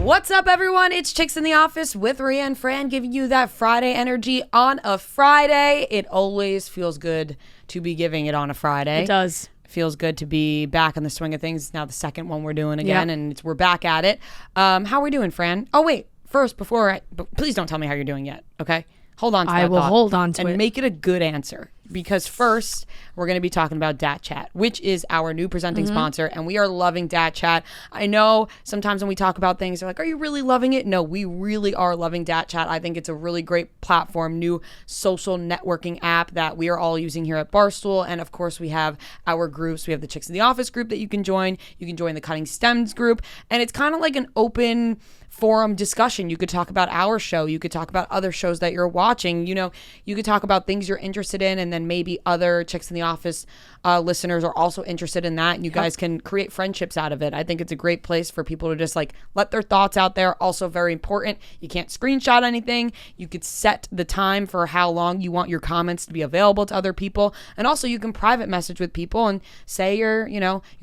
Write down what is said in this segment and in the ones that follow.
What's up, everyone? It's Chicks in the Office with Rhea and Fran, giving you that Friday energy on a Friday. It always feels good to be giving it on a Friday. It does. It feels good to be back in the swing of things. It's now the second one we're doing again, and we're back at it. How are we doing, Fran? Oh, wait. First, please don't tell me how you're doing yet, okay? Hold on to that I will thought hold on to it. and make it a good answer. Because first, we're going to be talking about Dat Chat, which is our new presenting sponsor, and we are loving Dat Chat. I know sometimes when we talk about things, they're like, are you really loving it? No, we really are loving Dat Chat. I think it's a really great platform, new social networking app that we are all using here at Barstool. And of course, we have our groups. We have the Chicks in the Office group that you can join. You can join the Cutting Stems group. And it's kind of like an open forum discussion. You could talk about our show. You could talk about other shows that you're watching. You know, you could talk about things you're interested in, and then maybe other Chicks in the Office listeners are also interested in that, and you guys can create friendships out of it. I think it's a great place for people to just like let their thoughts out there. Also very important, you can't screenshot anything. You could set the time for how long you want your comments to be available to other people, and also you can private message with people and say you're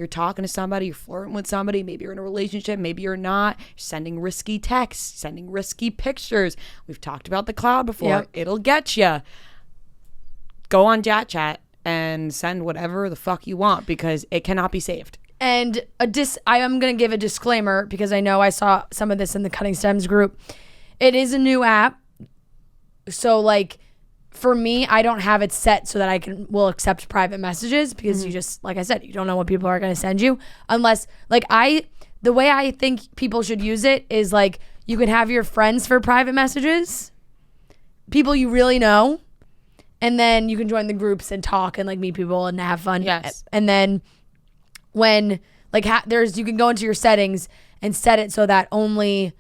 talking to somebody, you're flirting with somebody, maybe you're in a relationship, maybe you're not, you're sending risky texts, sending risky pictures. We've talked about the cloud before. It'll get you. Go on Dat Chat and send whatever the fuck you want because it cannot be saved. And I am going to give a disclaimer because I know I saw some of this in the Cutting Stems group. It is a new app. So like for me, I don't have it set so that will accept private messages because you just, like I said, you don't know what people are going to send you unless the way I think people should use it is like you can have your friends for private messages, people you really know. And then you can join the groups and talk and like meet people and have fun. Yes. And then when like you can go into your settings and set it so that only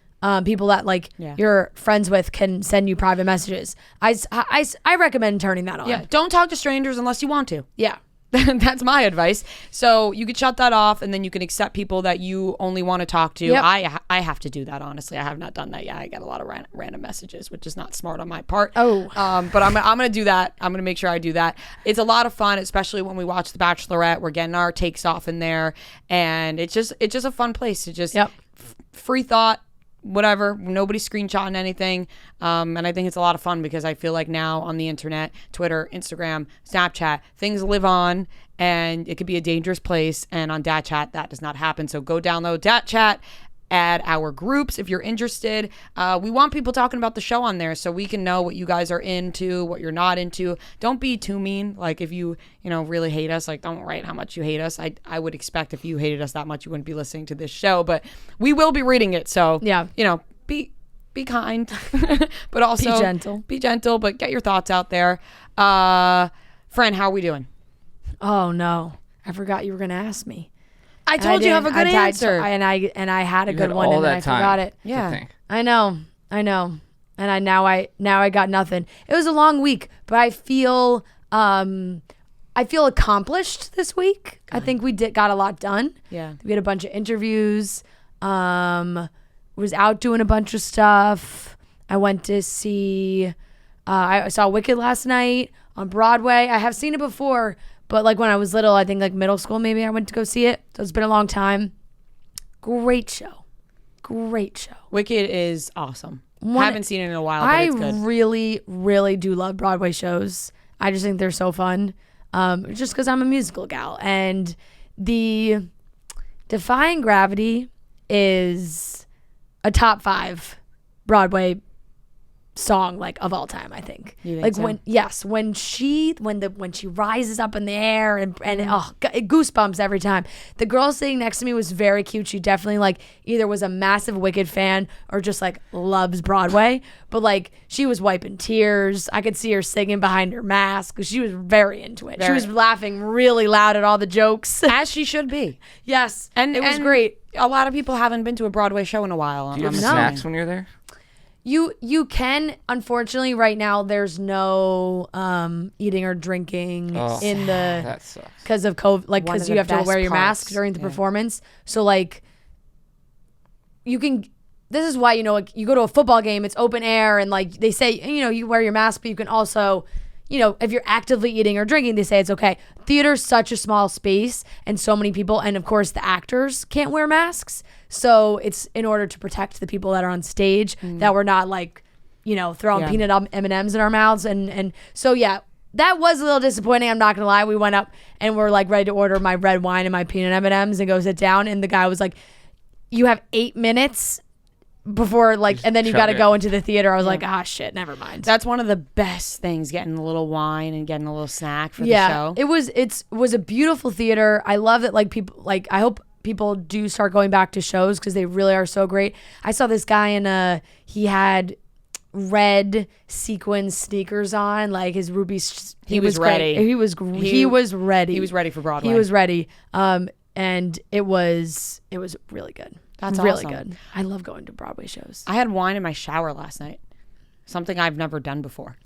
people that like you're friends with can send you private messages. I recommend turning that on. Yeah. Don't talk to strangers unless you want to. Yeah. That's my advice. So you could shut that off, and then you can accept people that you only want to talk to. Yep. I have to do that, honestly. I have not done that yet. I get a lot of random messages, which is not smart on my part. Oh. But I'm going to do that. I'm going to make sure I do that. It's a lot of fun, especially when we watch The Bachelorette. We're getting our takes off in there, and it's just a fun place to just free thought. Whatever, nobody's screenshotting anything, and I think it's a lot of fun because I feel like now on the internet, Twitter, Instagram, Snapchat, things live on, and it could be a dangerous place, and on Dat Chat that does not happen. So go download Dat Chat, add our groups if you're interested. We want people talking about the show on there so we can know what you guys are into, what you're not into. Don't be too mean. Like if you really hate us, like don't write how much you hate us. I would expect if you hated us that much, you wouldn't be listening to this show, but we will be reading it. So be kind, but also be gentle, but get your thoughts out there. Friend, how are we doing? Oh no, I forgot you were going to ask me. I told you have a good answer. I had a good one and then I forgot it. Yeah. I know. And now I got nothing. It was a long week, but I feel accomplished this week. Good. I think we got a lot done. Yeah. We had a bunch of interviews. Was out doing a bunch of stuff. I went to see I saw Wicked last night on Broadway. I have seen it before. But like when I was little, I think like middle school, maybe I went to go see it. So it's been a long time. Great show. Wicked is awesome. I haven't seen it in a while, but it's good. I really, really do love Broadway shows. I just think they're so fun. Just because I'm a musical gal. And the Defying Gravity is a top 5 Broadway song like of all time, I think. Like so? when she rises up in the air and goosebumps every time. The girl sitting next to me was very cute. She definitely like either was a massive Wicked fan or just like loves Broadway, but like she was wiping tears. I could see her singing behind her mask because she was very into it. She was laughing really loud at all the jokes, as she should be. Yes, and it was great. A lot of people haven't been to a Broadway show in a while. Do you have snacks when you're there? You can, unfortunately, right now there's no eating or drinking in the that sucks because of COVID, like because you have to wear your mask during the performance. So like you can. This is why like you go to a football game, it's open air, and like they say you wear your mask, but you can also if you're actively eating or drinking, they say it's okay. Theater's such a small space and so many people. And of course, the actors can't wear masks. So it's in order to protect the people that are on stage that we're not like, throwing peanut M&Ms in our mouths. And so, yeah, that was a little disappointing. I'm not going to lie. We went up and we're like ready to order my red wine and my peanut M&Ms and go sit down. And the guy was like, you have 8 minutes before and then you got to go into the theater. I was like, shit, never mind. That's one of the best things, getting a little wine and getting a little snack for the show. It was a beautiful theater. I love that people I hope people do start going back to shows because they really are so great. I saw this guy in he had red sequin sneakers on, like his ruby. He was ready. He was ready. He was ready for Broadway. He was ready. And it was really good. That's really awesome. good. I love going to Broadway shows. I had wine in my shower last night. Something I've never done before.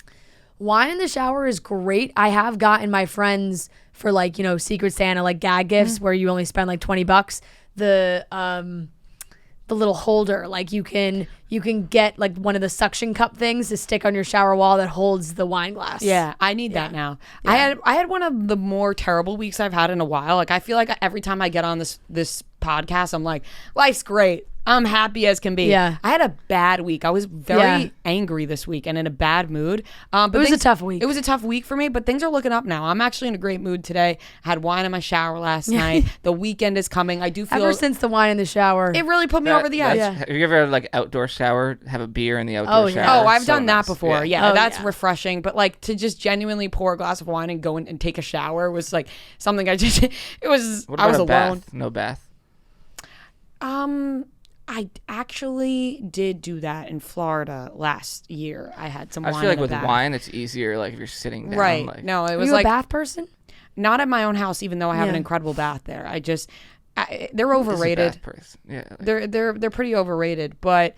Wine in the shower is great. I have gotten my friends for Secret Santa gag gifts where you only spend $20. The little holder, you can get one of the suction cup things to stick on your shower wall that holds the wine glass. Yeah, I need that now. Yeah. I had one of the more terrible weeks I've had in a while. I feel like every time I get on this podcast, I'm like, life's great. I'm happy as can be. Yeah. I had a bad week. I was very angry this week and in a bad mood. But it was a tough week. It was a tough week for me, but things are looking up now. I'm actually in a great mood today. I had wine in my shower last night. The weekend is coming. I do feel... Ever since the wine in the shower. It really put me over the edge. Have you ever had outdoor shower, have a beer in the outdoor shower? Oh, I've done that before. Yeah, that's refreshing. But to just genuinely pour a glass of wine and go in and take a shower was something I just... It was... What about I was a alone. Bath? No bath? I actually did do that in Florida last year. I had some wine. I feel in with bath. wine, it's easier if you're sitting down. Right. No, it Are was you a bath person? not at my own house, even though I have an incredible bath there. They're overrated. Bath person. Yeah. They're pretty overrated, but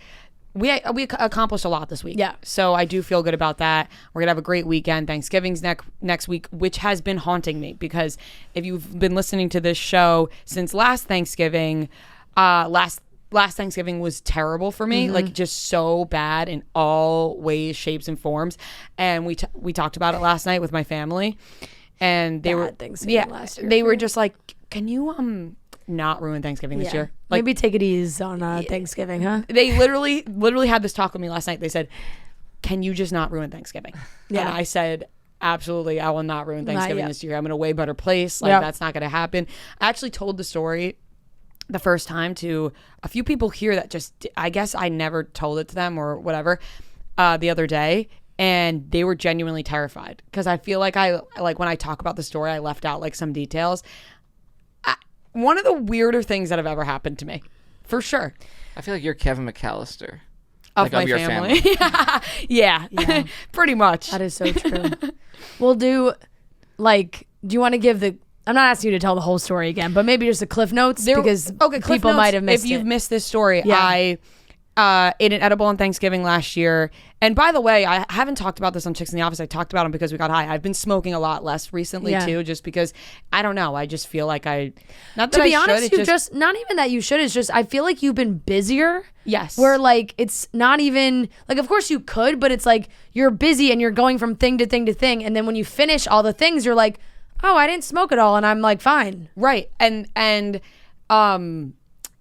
we accomplished a lot this week. Yeah. So I do feel good about that. We're going to have a great weekend. Thanksgiving's next week, which has been haunting me because if you've been listening to this show since last Thanksgiving, last Thanksgiving was terrible for me, just so bad in all ways, shapes, and forms. And we talked about it last night with my family, and they were last year. They were just like, "Can you not ruin Thanksgiving this year? Maybe take it easy on Thanksgiving, huh?" They literally had this talk with me last night. They said, "Can you just not ruin Thanksgiving?" Yeah. And I said, absolutely, I will not ruin Thanksgiving this year. I'm in a way better place. That's not going to happen. I actually told the story the first time to a few people here that just, I guess I never told it to them or whatever, the other day. And they were genuinely terrified because I feel like when I talk about the story, I left out some details. One of the weirder things that have ever happened to me, for sure. I feel like you're Kevin McAllister. Of my your family. yeah. Pretty much. That is so true. We'll do you want to give I'm not asking you to tell the whole story again, but maybe just the Cliff Notes because people might have missed it. If you've missed this story, I ate an edible on Thanksgiving last year. And by the way, I haven't talked about this on Chicks in the Office. I talked about them because we got high. I've been smoking a lot less recently too, just because I don't know. I just feel like not that to be I honest, should, you just not even that you should. It's just I feel like you've been busier. Yes. Where it's not even of course you could, but it's you're busy and you're going from thing to thing to thing, and then when you finish all the things, you're like, oh, I didn't smoke it all, and I'm fine. Right. And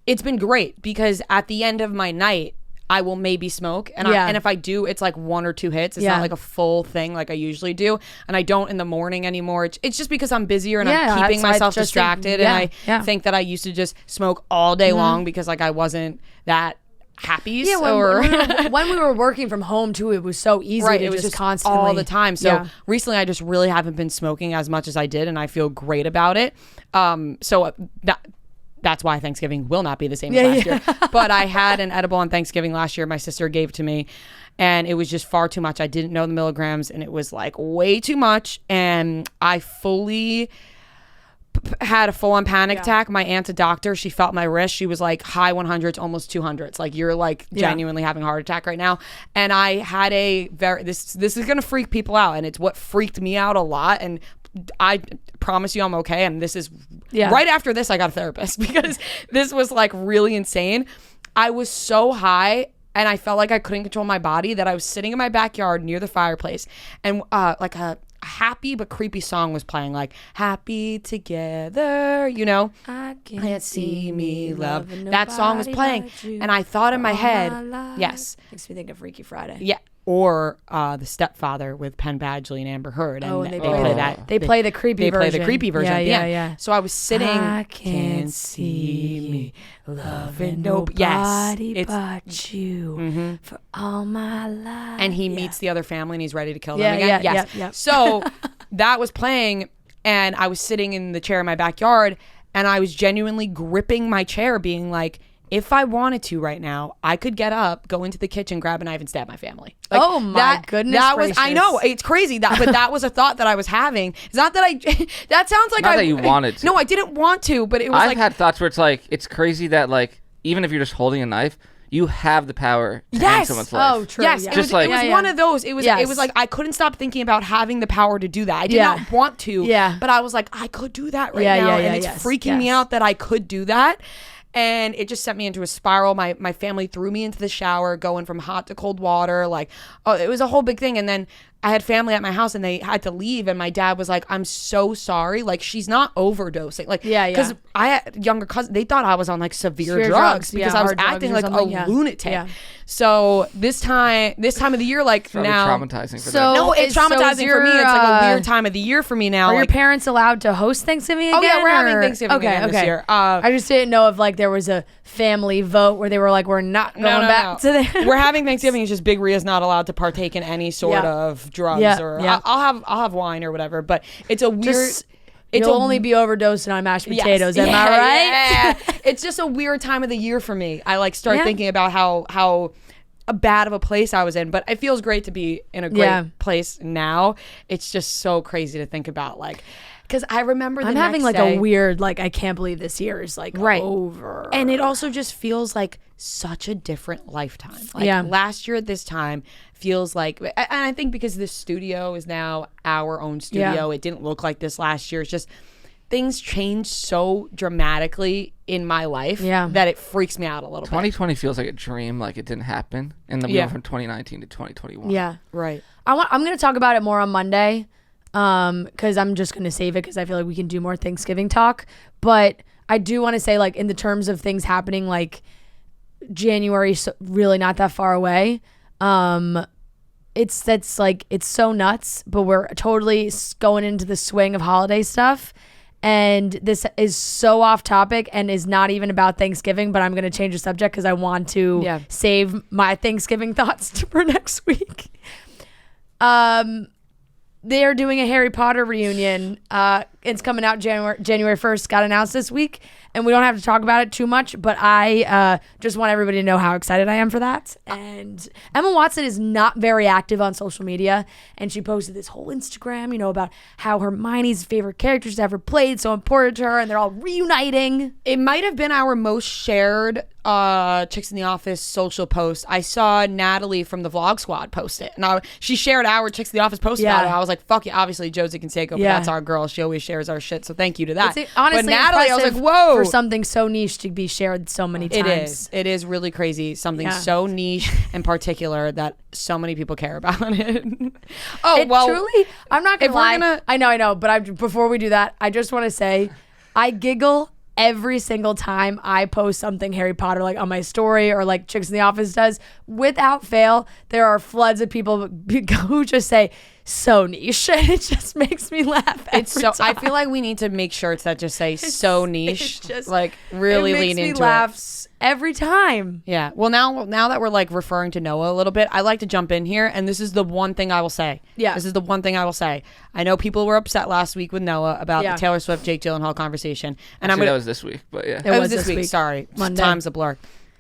it's been great because at the end of my night, I will maybe smoke. And and if I do, it's 1 or 2 hits. It's not a full thing like I usually do. And I don't in the morning anymore. It's just because I'm busier and I'm keeping myself distracted. And I think that I used to just smoke all day long because I wasn't that happy. Yeah, when we were working from home too, it was so easy to it was just constantly all the time. So recently I just really haven't been smoking as much as I did, and I feel great about it. So that's why Thanksgiving will not be the same as last year. But I had an edible on Thanksgiving last year. My sister gave to me, and it was just far too much. I didn't know the milligrams, and it was way too much. And I fully had a full-on panic attack. My aunt's a doctor. She felt my wrist. She was high 100s, almost 200s. You're genuinely having a heart attack right now. And I had this is going to freak people out, and it's what freaked me out a lot. And I promise you I'm okay. And this is right after this, I got a therapist because this was really insane. I was so high and I felt like I couldn't control my body that I was sitting in my backyard near the fireplace, and happy but creepy song was playing, like Happy Together, you know? I Can't see me love. That song was playing. And I thought in my head, yes. Makes me think of Freaky Friday. Yeah. Or The Stepfather with Penn Badgley and Amber Heard. And and they play that. They play the creepy version. They play the creepy version. Yeah. So I was sitting. I can't see me loving nobody but you for all my life. And he meets the other family and he's ready to kill them again. Yeah. So that was playing and I was sitting in the chair in my backyard and I was genuinely gripping my chair being like, if I wanted to right now, I could get up, go into the kitchen, grab a knife and stab my family. Like, oh my goodness That gracious. was, I know, it's crazy, but that was a thought that I was having. It's not that that sounds like not that you wanted to. No, I didn't want to, but it was I've had thoughts where it's like, it's crazy that like, even if you're just holding a knife, you have the power to end someone's life. Oh, true. Yes, yeah. it was one of those. It was like I couldn't stop thinking about having the power to do that. I did not want to, but I was like, I could do that right now, and it's freaking me out that I could do that. And it just sent me into a spiral. My family threw me into the shower, going from hot to cold water. Like, oh, it was a whole big thing. And then I had family at my house and they had to leave. And my dad was like, I'm so sorry. Like, she's not overdosing. Like, because I had younger cousins. They thought I was on like severe drugs because I was acting like a lunatic. Yeah. So this time of the year, like probably now, traumatizing for them. No, it's traumatizing for me. It's like a weird time of the year for me now. Are your parents allowed to host Thanksgiving again? Oh yeah, we're having Thanksgiving again this year. I just didn't know if like there was a family vote where they were like, we're not going back to the. We're having Thanksgiving. It's just Big Rhea's not allowed to partake in any sort of drugs or I'll have wine or whatever. But it's a weird. You'll only be overdosing on mashed potatoes, am I right? Yeah. It's just a weird time of the year for me. I like start thinking about how bad of a place I was in, but it feels great to be in a great place now. It's just so crazy to think about, like, because I remember I'm having like a weird, like, I can't believe this year is like over. And it also just feels like such a different lifetime. Like last year at this time feels like, and I think because this studio is now our own studio, it didn't look like this last year. It's just things changed so dramatically in my life that it freaks me out a little 2020 feels like a dream, like it didn't happen. And then we went from 2019 to 2021. Yeah. Right. I'm going to talk about it more on Monday because I'm just going to save it because I feel like we can do more Thanksgiving talk. But I do want to say, like, in the terms of things happening, like January, really not that far away. It's so nuts, but we're totally going into the swing of holiday stuff. And this is so off topic and is not even about Thanksgiving, but I'm going to change the subject because I want to save my Thanksgiving thoughts for next week. They are doing a Harry Potter reunion. It's coming out January 1st, got announced this week. And we don't have to talk about it too much, but I just want everybody to know how excited I am for that. And Emma Watson is not very active on social media. And she posted this whole Instagram, about how Hermione's favorite characters ever played, so important to her, and they're all reuniting. It might have been our most shared Chicks in the Office social post. I saw Natalie from the Vlog Squad post it. And she shared our Chicks in the Office post about it. I was like, fuck yeah, obviously Josie Canseco, but that's our girl. She always shares our shit, so thank you to that. Honestly, but Natalie, I was like, whoa. For something so niche to be shared so many times. It is really crazy. Something so niche and particular that so many people care about it. Truly, I'm not gonna lie. I know, but before we do that, I just want to say I giggle every single time I post something Harry Potter, like on my story or like Chicks in the Office does. Without fail, there are floods of people who just say, so niche, and it just makes me laugh. I feel like we need to make shirts that just say so niche, just, like really lean into it. It makes me laugh every time. Yeah. Well, now that we're like referring to Noah a little bit, I like to jump in here, and this is the one thing I will say. Yeah. This is the one thing I will say. I know people were upset last week with Noah about the Taylor Swift Jake Gyllenhaal conversation, and that was this week, but yeah, it was this week. Sorry, Monday. Time's a blur.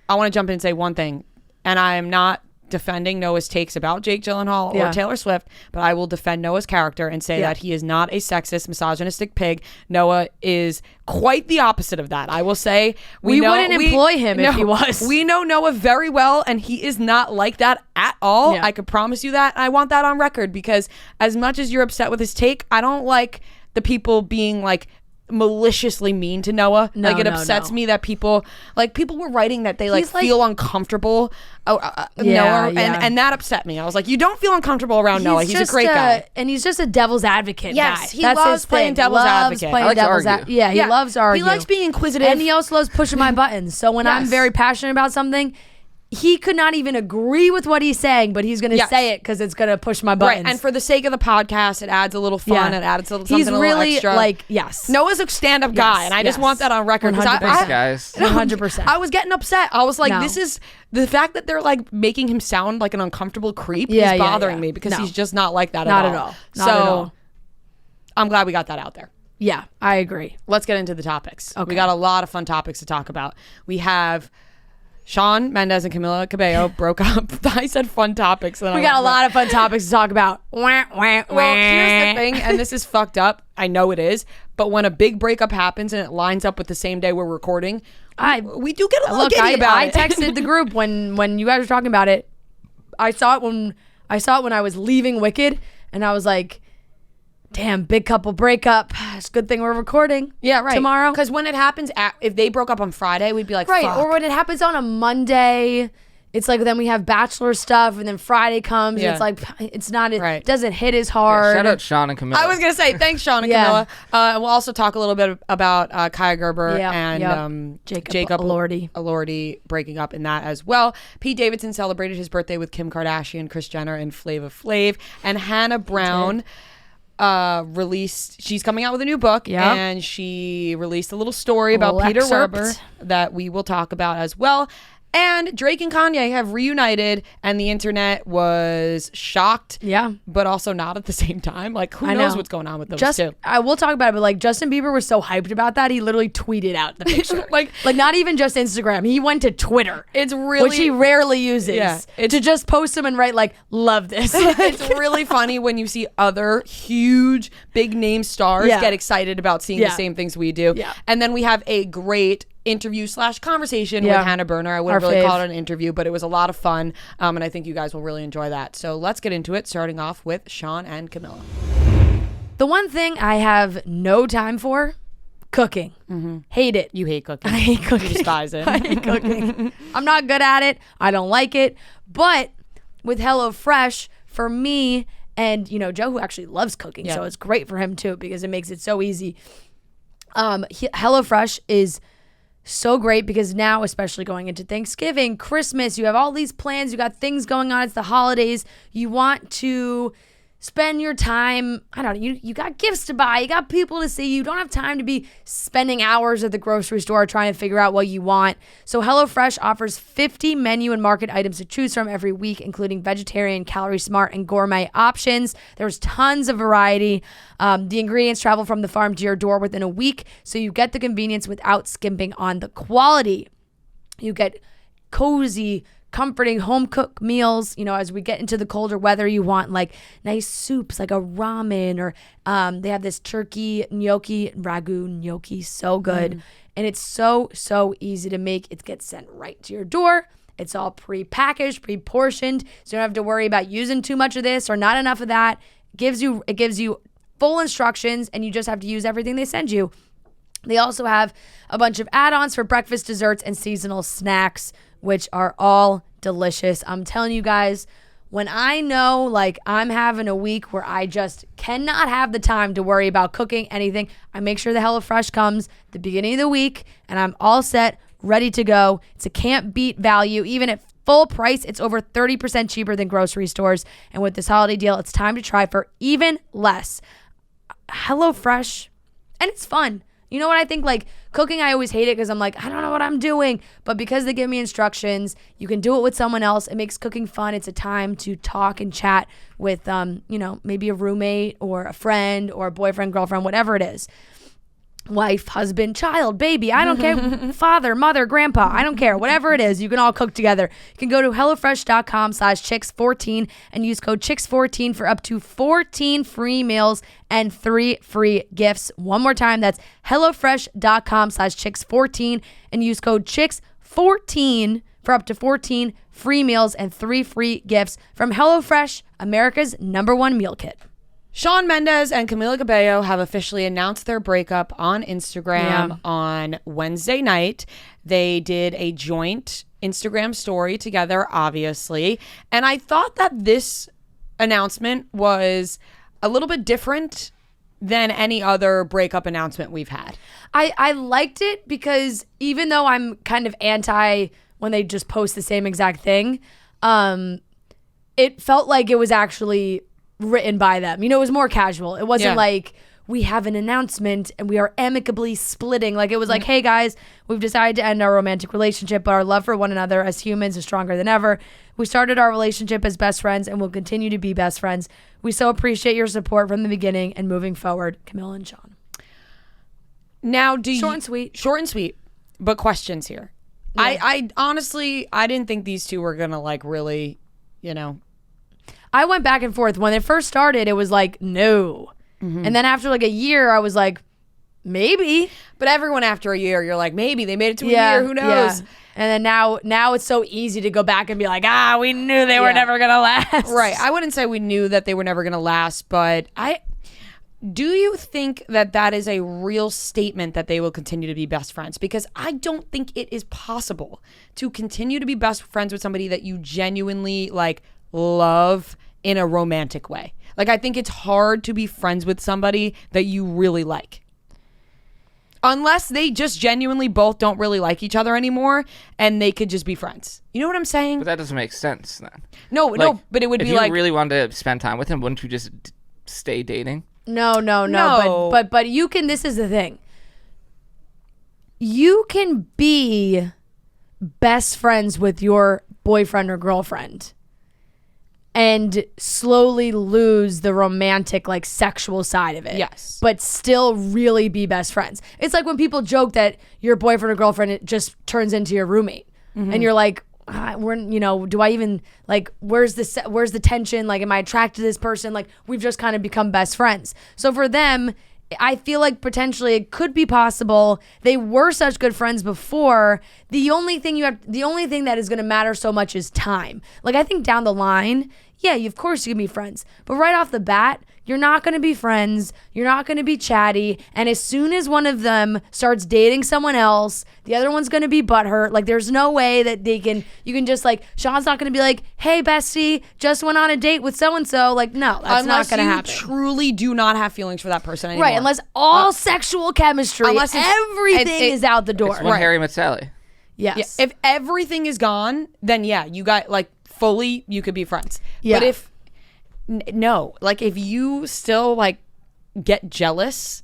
I want to jump in and say one thing, and I am not defending Noah's takes about Jake Gyllenhaal or Taylor Swift, but I will defend Noah's character and say that he is not a sexist, misogynistic pig. Noah is quite the opposite of that. I will say we wouldn't employ him if he was. We know Noah very well, and he is not like that at all. I could promise you that. I want that on record, because as much as you're upset with his take, I don't like the people being like, maliciously mean to Noah. No, it upsets me that people were writing that they feel uncomfortable Noah, and that upset me. I was like, you don't feel uncomfortable around Noah. He's a great guy, and he's just a devil's advocate. Yes, guy. he That's loves his playing thing. devil's advocate. Playing I like to devil's argue. he loves to argue. He likes being inquisitive, and he also loves pushing my buttons. So when I'm very passionate about something, he could not even agree with what he's saying, but he's going to say it because it's going to push my buttons. right? And for the sake of the podcast, it adds a little fun. It adds something he's a little really extra. Noah's a stand-up guy, and I just want that on record. 100%. Thanks, guys. 100%. I was getting upset. I was like, this is the fact that they're like making him sound like an uncomfortable creep is bothering me because he's just not like that not at all. Not at all. I'm glad we got that out there. Yeah, I agree. Let's get into the topics. Okay. We got a lot of fun topics to talk about. We have Shawn Mendes and Camila Cabello broke up. I said fun topics. We got a lot of fun topics to talk about. Well, here's the thing, and this is fucked up. I know it is, but when a big breakup happens and it lines up with the same day we're recording, we do get a little giddy about it. I texted the group when you guys were talking about it. I saw it when I was leaving Wicked, and I was like, damn, big couple breakup. It's a good thing we're recording. Yeah, right. Tomorrow. Because when it happens, if they broke up on Friday, we'd be like, right. fuck. Or when it happens on a Monday, it's like then we have Bachelor stuff, and then Friday comes, and it's like, it's not, it doesn't hit as hard. Shout out Shawn and Camila. I was going to say, thanks, Shawn and Camila. We'll also talk a little bit about Kaia Gerber and Jacob Elordi breaking up in that as well. Pete Davidson celebrated his birthday with Kim Kardashian, Kris Jenner, and Flava Flav. And Hannah Brown she's coming out with a new book, and she released a little story about Peter Werber that we will talk about as well. And Drake and Kanye have reunited, and the internet was shocked, but also not at the same time. Like, who knows what's going on with those two? I will talk about it, but like Justin Bieber was so hyped about that, he literally tweeted out the picture. like not even just Instagram. He went to Twitter. It's really, which he rarely uses, to just post them and write like, love this. It's really funny when you see other huge big name stars get excited about seeing the same things we do. And then we have a great interview/conversation with Hannah Berner. I wouldn't really call it an interview, but it was a lot of fun, and I think you guys will really enjoy that. So let's get into it, starting off with Shawn and Camila. The one thing I have no time for, cooking. Hate it. You hate cooking. I hate cooking. You despise it. I hate cooking. I'm not good at it. I don't like it. But with HelloFresh, for me, and Joe, who actually loves cooking, so it's great for him too because it makes it so easy. HelloFresh is so great because now, especially going into Thanksgiving, Christmas, you have all these plans, you got things going on, it's the holidays, you want to spend your time, I don't know, you got gifts to buy, you got people to see, you don't have time to be spending hours at the grocery store trying to figure out what you want. So HelloFresh offers 50 menu and market items to choose from every week, including vegetarian, calorie smart, and gourmet options. There's tons of variety. The ingredients travel from the farm to your door within a week, so you get the convenience without skimping on the quality. You get cozy, comforting home-cooked meals. As we get into the colder weather, you want like nice soups, like a ramen, or they have this turkey ragu gnocchi, so good. And it's so easy to make. It gets sent right to your door. It's all pre-packaged, pre-portioned, so you don't have to worry about using too much of this or not enough of that. It gives you full instructions, and you just have to use everything they send you. They also have a bunch of add-ons for breakfast, desserts, and seasonal snacks, which are all delicious. I'm telling you guys, when I know like I'm having a week where I just cannot have the time to worry about cooking anything, I make sure the HelloFresh comes the beginning of the week and I'm all set, ready to go. It's a can't beat value. Even at full price, it's over 30% cheaper than grocery stores. And with this holiday deal, it's time to try for even less. HelloFresh, and it's fun. You know what I think? Like cooking, I always hate it because I'm like, I don't know what I'm doing. But because they give me instructions, you can do it with someone else. It makes cooking fun. It's a time to talk and chat with, maybe a roommate or a friend or a boyfriend, girlfriend, whatever it is. Wife, husband, child, baby, I don't care. Father, mother, grandpa, I don't care. Whatever it is, you can all cook together. You can go to HelloFresh.com/Chicks14 and use code Chicks14 for up to 14 free meals and 3 free gifts. One more time, that's HelloFresh.com/Chicks14 and use code Chicks14 for up to 14 free meals and 3 free gifts from HelloFresh, America's #1 meal kit. Shawn Mendes and Camila Cabello have officially announced their breakup on Instagram on Wednesday night. They did a joint Instagram story together, obviously. And I thought that this announcement was a little bit different than any other breakup announcement we've had. I liked it because even though I'm kind of anti when they just post the same exact thing, it felt like it was actually written by them. It was more casual. It wasn't like we have an announcement and we are amicably splitting. Like it was like, hey guys, we've decided to end our romantic relationship, but our love for one another as humans is stronger than ever. We started our relationship as best friends and will continue to be best friends. We so appreciate your support from the beginning and moving forward, Camila and Shawn. Now, Short and sweet. Short and sweet, but questions here. Yeah. I honestly, I didn't think these two were gonna like really, I went back and forth. When it first started, it was like, no. Mm-hmm. And then after like a year, I was like, maybe. But everyone after a year, you're like, maybe. They made it to a year. Who knows? Yeah. And then now it's so easy to go back and be like, we knew they were never going to last. Right. I wouldn't say we knew that they were never going to last, but do you think that is a real statement that they will continue to be best friends? Because I don't think it is possible to continue to be best friends with somebody that you genuinely like love in a romantic way. Like, I think it's hard to be friends with somebody that you really like. Unless they just genuinely both don't really like each other anymore and they could just be friends. You know what I'm saying? But that doesn't make sense then. No, but it would be like... If you really wanted to spend time with him, wouldn't you just stay dating? No. But you can... This is the thing. You can be best friends with your boyfriend or girlfriend and slowly lose the romantic, like, sexual side of it. Yes. But still really be best friends. It's like when people joke that your boyfriend or girlfriend, it just turns into your roommate. Mm-hmm. And you're like, do I even, like, where's the tension? Like, am I attracted to this person? Like, we've just kind of become best friends. So for them, I feel like potentially it could be possible. They were such good friends before. The only thing that is going to matter so much is time. Like, I think down the line, of course you can be friends. But right off the bat, you're not going to be friends. You're not going to be chatty. And as soon as one of them starts dating someone else, the other one's going to be butthurt. Like, there's no way that you can just, like, Shawn's not going to be like, hey, bestie, just went on a date with so-and-so. Like, no, that's not going to happen. Unless you truly do not have feelings for that person anymore. Right, unless all sexual chemistry, everything is out the door. It's when Harry met Sally. Yes. Yeah, if everything is gone, then you got, like, fully, you could be friends. Yeah. But if you still, like, get jealous,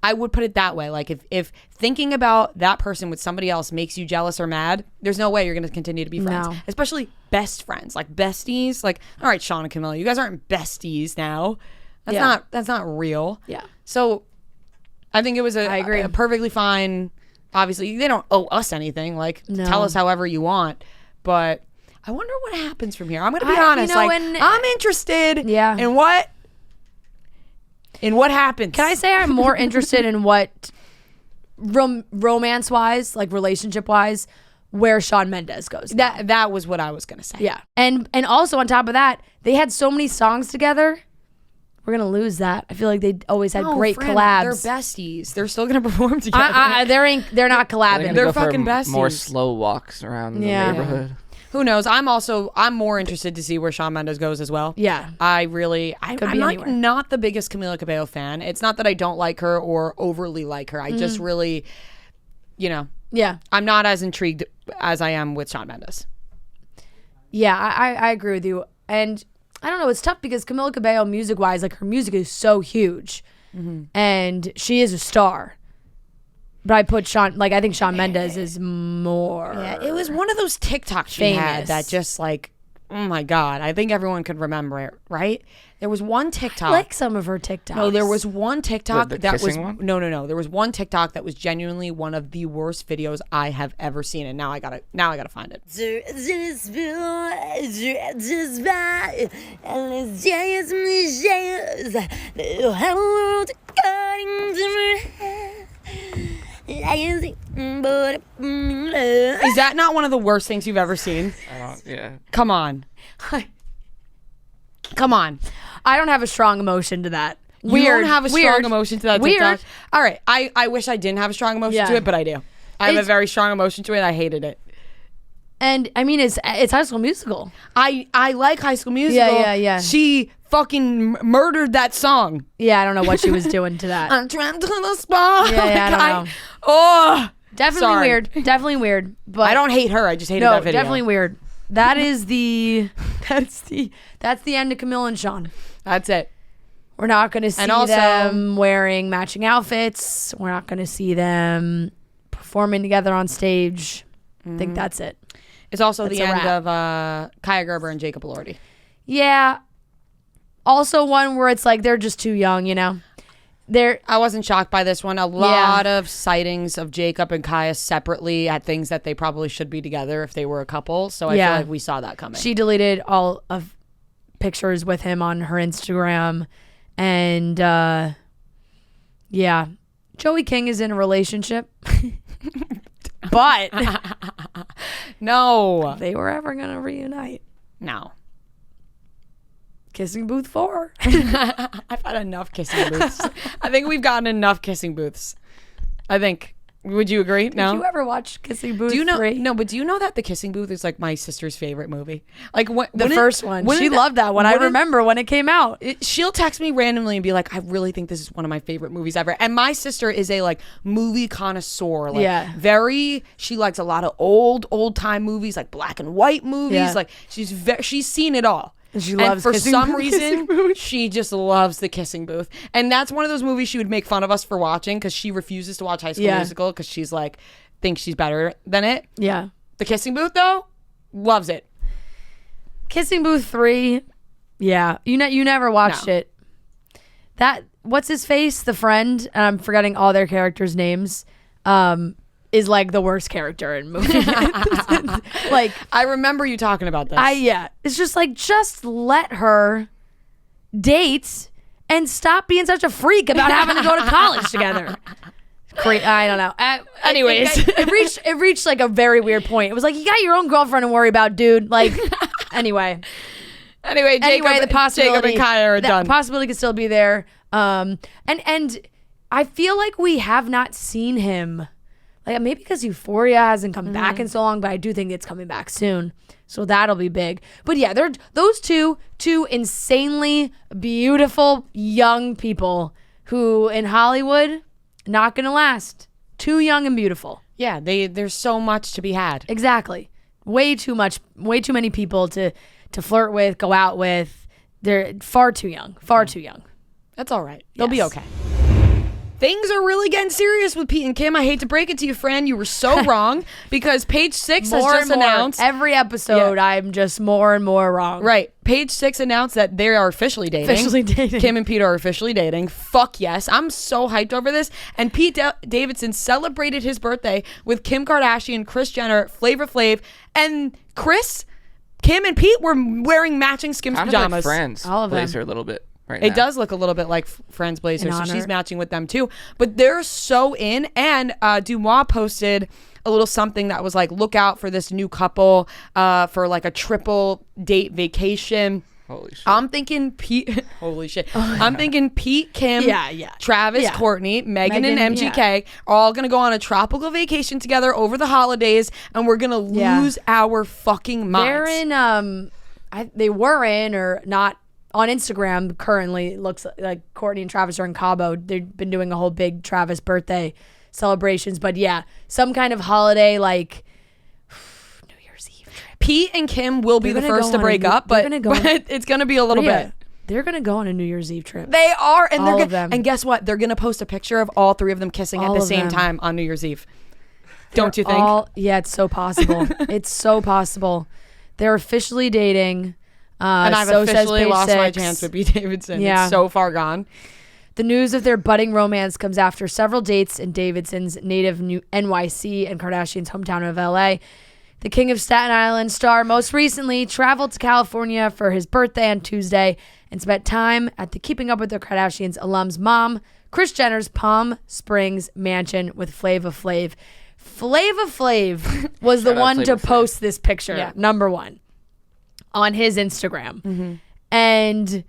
I would put it that way. Like, if thinking about that person with somebody else makes you jealous or mad, there's no way you're going to continue to be friends. No. Especially best friends, like besties. Like, all right, Shawn and Camila, you guys aren't besties now. That's not real. Yeah. So I think it was I agree. a perfectly fine. Obviously, they don't owe us anything. Like, tell us however you want. But I wonder what happens from here. I'm going to be honest. I'm interested in what happens. Can I say I'm more interested in what romance-wise, like relationship-wise, where Shawn Mendes goes. That was what I was going to say. Yeah. And also on top of that, they had so many songs together. We're going to lose that. I feel like they always had great collabs. They're besties. They're still going to perform together. They're not collabing. They're fucking besties. More slow walks around the neighborhood. Who knows? I'm more interested to see where Shawn Mendes goes as well. Yeah. I'm not the biggest Camila Cabello fan. It's not that I don't like her or overly like her. I just really, Yeah. I'm not as intrigued as I am with Shawn Mendes. Yeah, I agree with you. And I don't know, it's tough because Camila Cabello, music-wise, like, her music is so huge. Mm-hmm. And she is a star. But I think Shawn Mendes is more. Yeah, it was one of those TikToks she had that just, like, oh my God, I think everyone could remember it, right? There was one TikTok. I like some of her TikToks. No, there was one TikTok the that was one? No. There was one TikTok that was genuinely one of the worst videos I have ever seen, and now I gotta find it. Is that not one of the worst things you've ever seen? Yeah. Come on. Come on. I don't have a strong emotion to that. Weird. You don't have a strong emotion to that Weird. TikTok? All right. I wish I didn't have a strong emotion to it, but I do. I have a very strong emotion to it. I hated it. And I mean, it's High School Musical. I like High School Musical. Yeah. She fucking murdered that song. Yeah, I don't know what she was doing to that. I'm trapped to the spot. Yeah, I don't know. Oh, Definitely sorry. weird. Definitely weird. But I don't hate her. I just hated no, that video. definitely weird. That is that's the end of Camila and Shawn. That's it. We're not going to see also- them wearing matching outfits. We're not going to see them performing together on stage. I think that's it. It's also That's the a end wrap. of Kaia Gerber and Jacob Elordi. Yeah. Also one where it's like they're just too young, you know? I wasn't shocked by this one. A lot of sightings of Jacob and Kaia separately at things that they probably should be together if they were a couple. So I feel like we saw that coming. She deleted all of pictures with him on her Instagram. And yeah. Joey King is in a relationship. But no. if they were ever going to reunite. No. Kissing Booth 4. I've had enough kissing booths. I think we've gotten enough kissing booths. I think. Would you agree? No. Did you ever watch Kissing Booth Do you know? 3? No, but do you know that The Kissing Booth is like my sister's favorite movie? Like The first one. She loved that one. I remember when it came out. She'll text me randomly and be like, I really think this is one of my favorite movies ever. And my sister is a like movie connoisseur. Like she likes a lot of old time movies, like black and white movies. Yeah. Like she's seen it all. She loves for Kissing some Booth. reason, she just loves The Kissing Booth. And that's one of those movies she would make fun of us for watching because she refuses to watch High School Musical because she's like, thinks she's better than it. Yeah. The Kissing Booth, though, loves it. Kissing Booth 3. Yeah. You never watched it. That, what's his face? The friend, and I'm forgetting all their characters' names, is like the worst character in movie. Like, I remember you talking about this. It's just like, just let her date and stop being such a freak about having to go to college together. Great. I don't know. Anyways, it reached like a very weird point. It was like, you got your own girlfriend to worry about, dude. Like, anyway, the possibility, Jacob and Kaia are done. The possibility could still be there. And I feel like we have not seen him. Like, maybe because Euphoria hasn't come back in so long, but I do think it's coming back soon. So that'll be big. But yeah, they're those two insanely beautiful young people who in Hollywood, not gonna last. Too young and beautiful. Yeah, there's so much to be had. Exactly. Way too many people to flirt with, go out with. They're far too young. Too young. That's all right. They'll be okay. Things are really getting serious with Pete and Kim. I hate to break it to you, Fran. You were so wrong because Page 6 has just announced. Every episode, I'm just more and more wrong. Right. Page 6 announced that they are officially dating. Kim and Pete are officially dating. Fuck yes. I'm so hyped over this. And Pete Davidson celebrated his birthday with Kim Kardashian, Kris Jenner, Flavor Flav, and Kim and Pete were wearing matching Skims pajamas. Like Friends All of them. blazer a little bit. Right now. It does look a little bit like Friends blazer, so she's matching with them too. But they're so in, and Dumois posted a little something that was like, look out for this new couple for like a triple date vacation. Holy shit. I'm thinking Pete. Holy shit. I'm thinking Pete, Kim, Travis, Courtney, Megan, and MGK are all going to go on a tropical vacation together over the holidays, and we're going to lose our fucking minds. They're in, they were in or not. On Instagram, currently, it looks like Courtney and Travis are in Cabo. They've been doing a whole big Travis birthday celebrations. But yeah, some kind of holiday like New Year's Eve trip. Pete and Kim will be the first to break up, but it's going to be a little bit. They're going to go on a New Year's Eve trip. They are. And all of them. And guess what? They're going to post a picture of all three of them kissing at the same time on New Year's Eve. Don't you think? Yeah, it's so possible. It's so possible. They're officially dating. And I've officially lost my chance with Pete Davidson. Yeah. It's so far gone. The news of their budding romance comes after several dates in Davidson's native NYC and Kardashian's hometown of LA. The King of Staten Island star most recently traveled to California for his birthday on Tuesday and spent time at the Keeping Up with the Kardashians alum's mom, Kris Jenner's Palm Springs mansion with Flava Flav. Flava Flav was the one to post this picture, number one. On his Instagram. and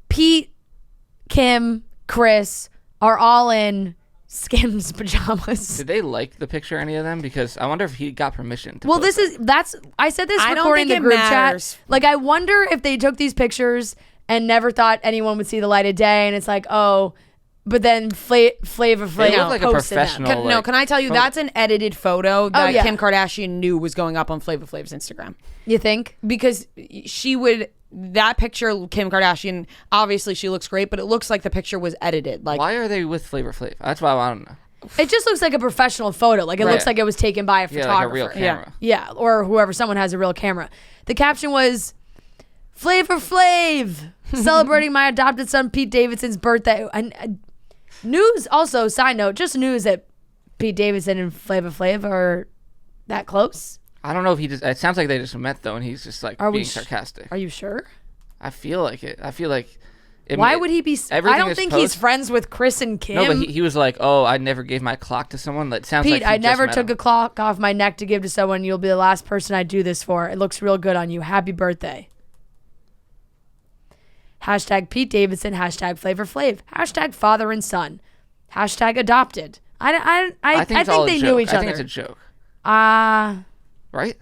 Pete, Kim, Chris are all in Skims pajamas. Did they like the picture, any of them? Because I wonder if he got permission to Well, post I said this I don't recording think the it group matters. chat. Like, I wonder if they took these pictures and never thought anyone would see the light of day, and it's like, oh, but then Flavor Flav They look like a posted professional. them. No, can I tell you, that's an edited photo that yeah. Kim Kardashian knew was going up on Flavor Flav's Instagram. You think? Because she would, that picture, Kim Kardashian, obviously she looks great, but it looks like the picture was edited. Like, Why are they with Flavor Flav? That's why I don't know. It just looks like a professional photo. Like, it looks like it was taken by a Yeah, photographer. like a real camera. Yeah, or whoever, someone has a real camera. The caption was, Flavor Flav, celebrating my adopted son Pete Davidson's birthday. And news, also, side note, just news that Pete Davidson and Flavor Flav are that close. I don't know if he just. It sounds like they just met though, and he's just like being sarcastic. Are you sure? I feel like it. I feel like. Why would he be? I don't think he's friends with Chris and Kim. No, but he was like, "Oh, I never gave my clock to someone." That sounds Pete, like he I just never met took him. a clock off my neck to give to someone. You'll be the last person I do this for. It looks real good on you. Happy birthday. Hashtag Pete Davidson. Hashtag Flavor Flav. Hashtag father and son. Hashtag adopted. I think they knew each other. I think it's a joke. Right?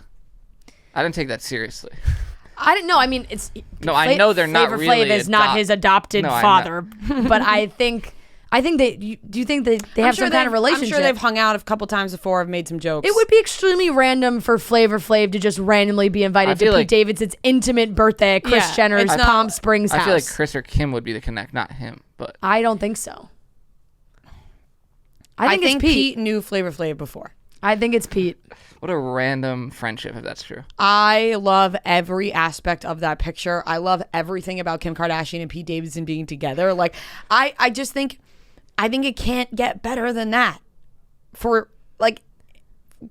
I didn't take that seriously. I didn't know. I mean, it's No, I know they're not Flavor really Flav is not his adopted No, I know. father, but I think they. Do you think that they have some kind of relationship? I'm sure they've hung out a couple times before, have made some jokes. It would be extremely random for Flavor Flav to just randomly be invited to Pete Davidson's intimate birthday at Kris Jenner's Palm Springs house. I feel like Chris or Kim would be the connect, not him. But I don't think so. I think think it's Pete knew Flavor Flav before. I think it's Pete. what a random friendship, if that's true. I love every aspect of that picture. I love everything about Kim Kardashian and Pete Davidson being together. Like, I just think, it can't get better than that for like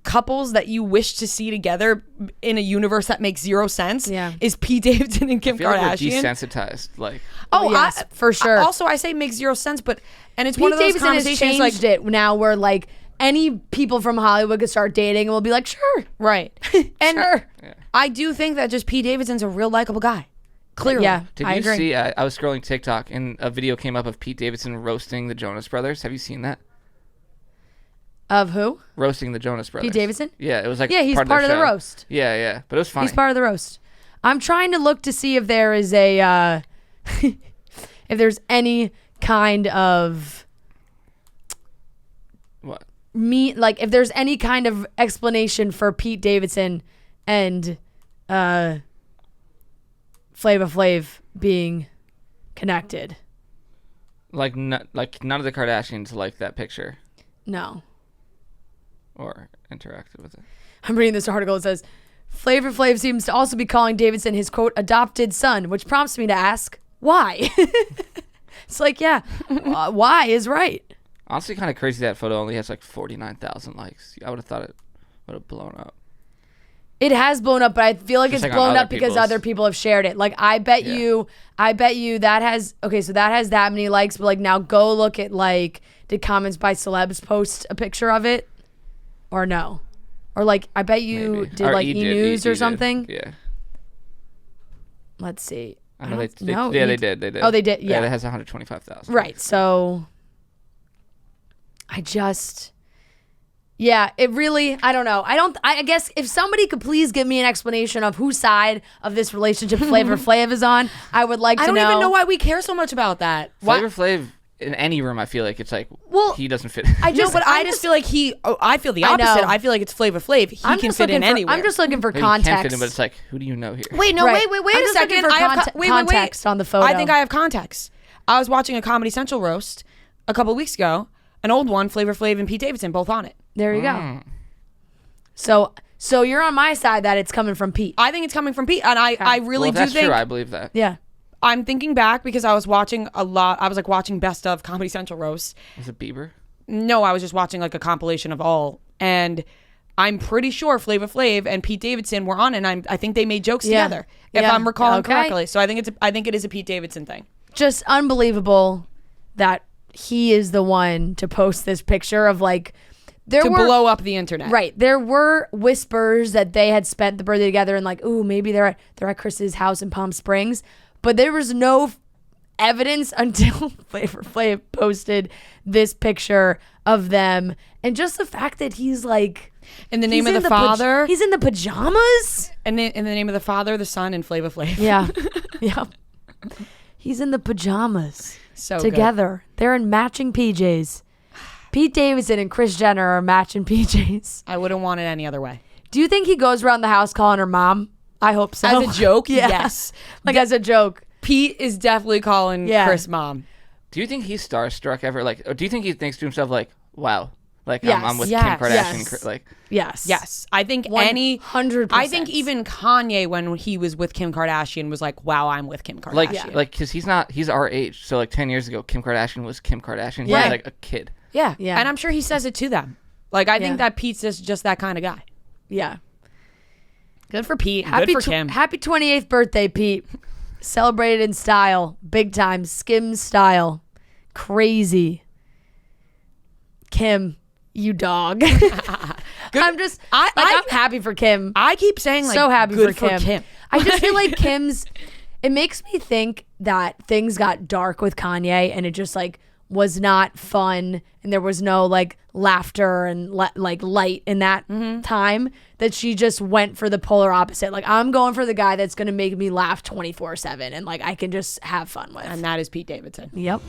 couples that you wish to see together in a universe that makes zero sense. Yeah. Is Pete Davidson and Kim I feel like Kardashian. we're desensitized. Like, Oh, yes, for sure. Also, I say makes zero sense, but it's Pete one of those Davidson has conversations changed like it now where like any people from Hollywood could start dating and we'll be like, sure. right. And Sure. I do think that just Pete Davidson's a real likable guy. Clearly. Yeah, did I you agree. see? I was scrolling TikTok and a video came up of Pete Davidson roasting the Jonas Brothers. Have you seen that? Of who? Roasting the Jonas Brothers. Pete Davidson? Yeah, it was like Yeah, he's part of the show. roast. Yeah, yeah, but it was funny. He's part of the roast. I'm trying to look to see if there is a if there's any kind of What? like if there's any kind of explanation for Pete Davidson and Flavor Flav being connected. Like none of the Kardashians liked that picture No. or interacted with it. I'm reading this article. It says, Flavor Flav seems to also be calling Davidson his, quote, adopted son, which prompts me to ask, why? It's like, yeah, why is right. Honestly, kind of crazy that photo only has like 49,000 likes. I would have thought it would have blown up. It has blown up, but I feel like Just it's like on blown other up because people's. other people have shared it. Like, I bet you that has, okay, so that has that many likes, but like now go look at like, did comments by celebs post a picture of it? Or no? Or like, I bet you Maybe. did Or like E did, E-News E or did. something. Yeah. Let's see. I know they did. They did. Oh, they did, yeah. It has 125,000. Right. So it really, I don't know. I guess if somebody could please give me an explanation of whose side of this relationship Flavor Flav is on, I would like to know. I don't even know why we care so much about that. Flavor Flav, in any room, I feel like it's like, he doesn't fit. I just feel like I feel the opposite. I feel like it's Flavor Flav. He can fit in anywhere. I'm just looking for Maybe he can fit context. in, but it's like, who do you know here? Wait, no, Right. wait I'm a just looking second. for I have context on the photo. I think I have context. I was watching a Comedy Central roast a couple weeks ago, an old one, Flavor Flav and Pete Davidson, both on it. There you go. So you're on my side that it's coming from Pete. I think it's coming from Pete, and I really Well, if that's do think. true. I believe that. Yeah. I'm thinking back because I was watching a lot. I was like watching best of Comedy Central roasts. Was it Bieber? No, I was just watching like a compilation of all, and I'm pretty sure Flavor Flav and Pete Davidson were on, and I think they made jokes Yeah. together, if Yeah. I'm recalling Okay. correctly. So I think it is a Pete Davidson thing. Just unbelievable that he is the one to post this picture of like To blow up the internet. Right. There were whispers that they had spent the birthday together and like, ooh, maybe they're at Chris's house in Palm Springs. But there was no evidence until Flavor Flav posted this picture of them, and just the fact that he's like in the name of the Father, he's in the pajamas, and in the name of the Father, the Son, and Flavor Flav. Yeah. Yeah. He's in the pajamas. So together. Good. They're in matching PJs. Pete Davidson and Kris Jenner are matching PJs. I wouldn't want it any other way. Do you think he goes around the house calling her mom? I hope so. As a joke? Yeah. Yes. Like as a joke. Pete is definitely calling Kris mom. Do you think he's starstruck ever? Like, or do you think he thinks to himself like, "Wow, like Yes. I'm with Yes. Kim Kardashian"? Yes. Like, Yes. I think 100%. I think even Kanye, when he was with Kim Kardashian, was like, "Wow, I'm with Kim Kardashian." like, because he's our age. So like 10 years ago, Kim Kardashian was Kim Kardashian. He Right. was like a kid. Yeah. Yeah. And I'm sure he says it to them. Like, I think Yeah. that Pete's just that kind of guy. Yeah. Good for Pete. Happy Good for Kim. Happy 28th birthday, Pete. Celebrated in style. Big time. Skims style. Crazy. Kim, you dog. I'm happy for Kim. I keep saying, like, So happy good for Kim. I just feel like Kim's, it makes me think that things got dark with Kanye and it just like was not fun and there was no like laughter and like light in that time, that she just went for the polar opposite. Like, I'm going for the guy that's going to make me laugh 24/7 and like I can just have fun with. And that is Pete Davidson. Yep.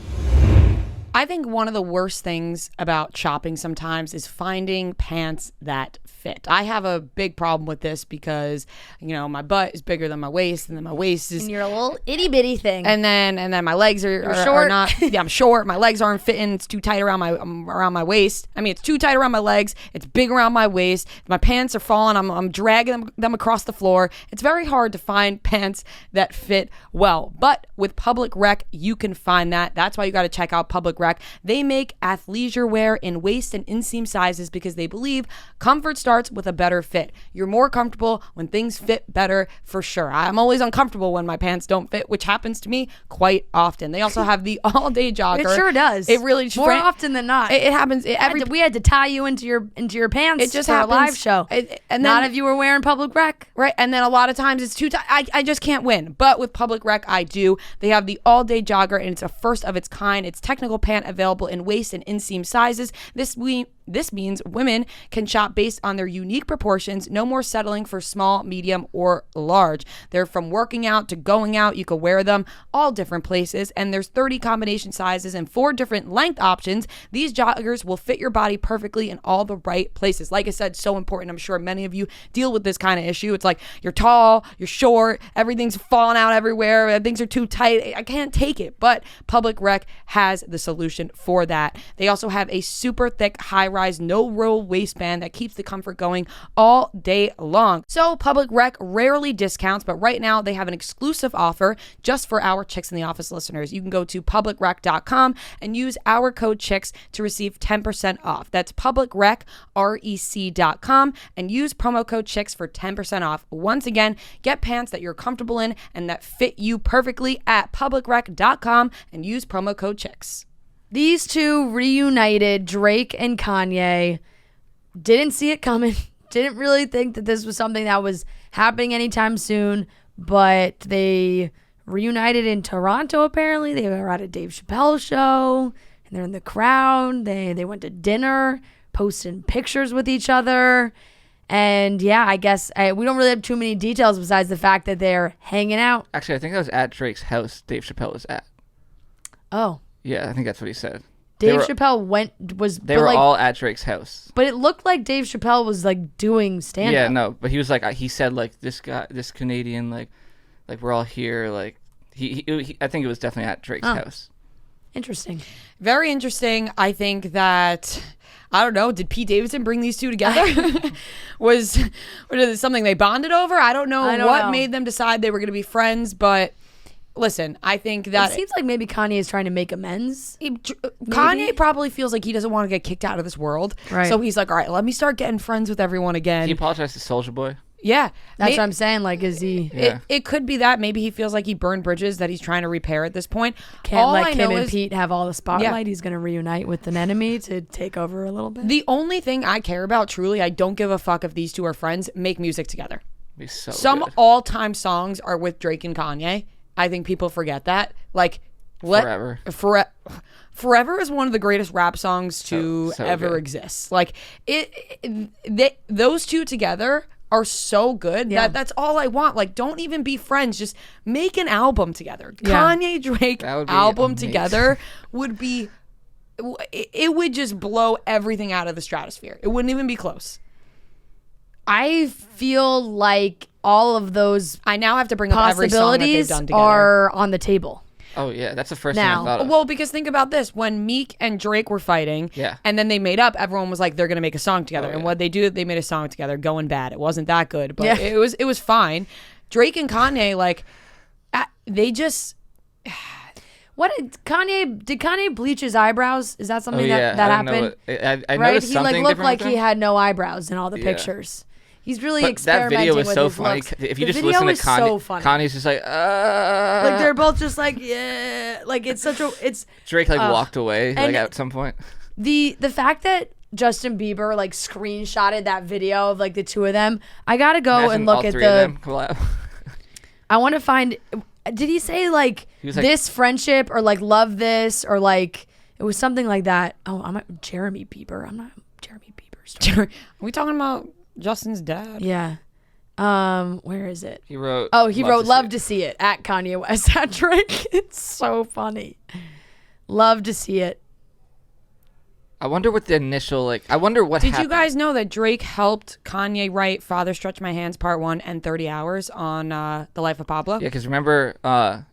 I think one of the worst things about shopping sometimes is finding pants that fit. I have a big problem with this because, you know, my butt is bigger than my waist, and then my waist is, And you're a little itty bitty thing. and then my legs are short. not. Yeah, I'm short. My legs aren't fitting. It's too tight around my waist. I mean, it's too tight around my legs. It's big around my waist. My pants are falling. I'm dragging them across the floor. It's very hard to find pants that fit well. But with Public Rec, you can find that. That's why you got to check out Public Rec. They make athleisure wear in waist and inseam sizes because they believe comfort starts with a better fit. You're more comfortable when things fit better, for sure. I'm always uncomfortable when my pants don't fit, which happens to me quite often. They also have the all-day jogger. It sure does. It really more often than not. It happens we had to tie you into your pants. It just for happens. a live show. And not then, if you were wearing Public Rec. right, and then a lot of times it's too tight. I just can't win. But with Public Rec, I do. They have the all-day jogger, and it's a first of its kind. It's technical pant available in waist and inseam sizes. This means women can shop based on their unique proportions. No more settling for small, medium, or large. They're from working out to going out. You can wear them all different places, and there's 30 combination sizes and 4 different length options. These joggers will fit your body perfectly in all the right places. Like I said, so important. I'm sure many of you deal with this kind of issue. It's like you're tall, you're short, everything's falling out everywhere, things are too tight. I can't take it. But Public Rec has the solution for that. They also have a super thick, high-rise, no-roll waistband that keeps the comfort going all day long. So Public Rec rarely discounts, but right now they have an exclusive offer just for our Chicks in the Office listeners. You can go to publicrec.com and use our code CHICKS to receive 10% off. That's publicrec.com and use promo code CHICKS for 10% off. Once again, get pants that you're comfortable in and that fit you perfectly at publicrec.com and use promo code CHICKS. These two reunited, Drake and Kanye. Didn't see it coming. Didn't really think that this was something that was happening anytime soon, but they reunited in Toronto, apparently. They were at a Dave Chappelle show, and they're in the crowd. They went to dinner, posting pictures with each other. And yeah, I guess we don't really have too many details besides the fact that they're hanging out. actually, I think that was at Drake's house. Dave Chappelle was at. Oh. Yeah, I think that's what he said. Dave Chappelle They were all at Drake's house. But it looked like Dave Chappelle was like doing stand-up. Yeah, no, but he was like, he said like this Canadian, like we're all here. Like he I think it was definitely at Drake's house. Interesting. Very interesting. I think that, I don't know, did Pete Davidson bring these two together? was it something they bonded over? I don't know what made them decide they were going to be friends, but listen, I think that it seems like maybe Kanye is trying to make amends. Kanye probably feels like he doesn't want to get kicked out of this world. Right. So he's like, all right, let me start getting friends with everyone again. He apologized to Soulja Boy. Yeah. That's what I'm saying. Like, is he... Yeah. It could be that. Maybe he feels like he burned bridges that he's trying to repair at this point. Can't All let I Kim know and is Pete have all the spotlight. Yeah. He's going to reunite with an enemy to take over a little bit. The only thing I care about, truly, I don't give a fuck if these two are friends, make music together. Be so Some good. all-time songs are with Drake and Kanye. I think people forget that. Like, Forever. Forever is one of the greatest rap songs to So ever good. exist. Like, those two together are so good Yeah. that's all I want. Like, don't even be friends. Just make an album together. Yeah. Kanye Drake That would be album amazing. together would be. It would just blow everything out of the stratosphere. It wouldn't even be close. I feel like all of those I now have to bring up every song that they've possibilities done together. are on the table. Oh yeah, that's the first Now- thing I thought of. Well, because think about this: when Meek and Drake were fighting, Yeah. and then they made up, everyone was like, "They're gonna make a song together." Oh, And yeah. what they do, they made a song together, "Going Bad." It wasn't that good, but Yeah. it was fine. Drake and Kanye, like, they just Did Kanye bleach his eyebrows? Is that Oh something yeah, that I don't know happened? I Right? noticed He like something looked different like with he him. had no eyebrows in all the Yeah. pictures. He's really But that experimenting video was with so his funny. looks. If you The just video listen to is Kanye, so funny. Kanye's just like, Like they're both just like, yeah, like it's Drake like walked away like and- at some point. the fact that Justin Bieber like screenshotted that video of like the two of them. I gotta go Imagine and look all at three of the. them collab. I want to find. Did he say like, He was like- this friendship or like love this or like it was something like that? Oh, I'm not Jeremy Bieber. I'm not Jeremy Bieber. Are we talking about Justin's dad? Yeah. Where is it? He wrote. Oh, he wrote "Love See to See It" at Kanye West at Drake. It's so funny. Love to see it. I wonder what the initial like. I wonder what Did happened. you guys know that Drake helped Kanye write "Father Stretch My Hands" Part 1 and 30 Hours on The Life of Pablo? Yeah, because remember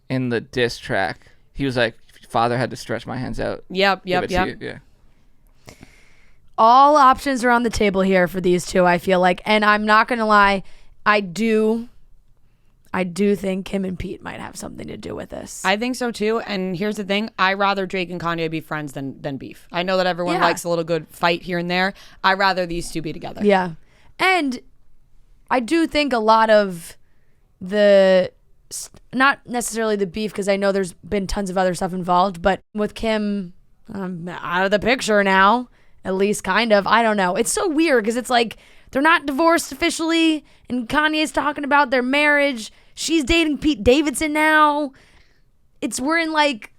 in the diss track, he was like, "Father had to stretch my hands out." Yep. Give it to you." Yeah. All options are on the table here for these two, I feel like. And I'm not going to lie, I do think Kim and Pete might have something to do with this. I think so too. And here's the thing: I rather Drake and Kanye be friends than beef. I know that everyone Yeah. likes a little good fight here and there. I rather these two be together. Yeah. And I do think a lot of not necessarily the beef, because I know there's been tons of other stuff involved, but with Kim out of the picture now, at least kind of. I don't know. It's so weird because it's like they're not divorced officially, and Kanye's talking about their marriage. She's dating Pete Davidson now. We're in like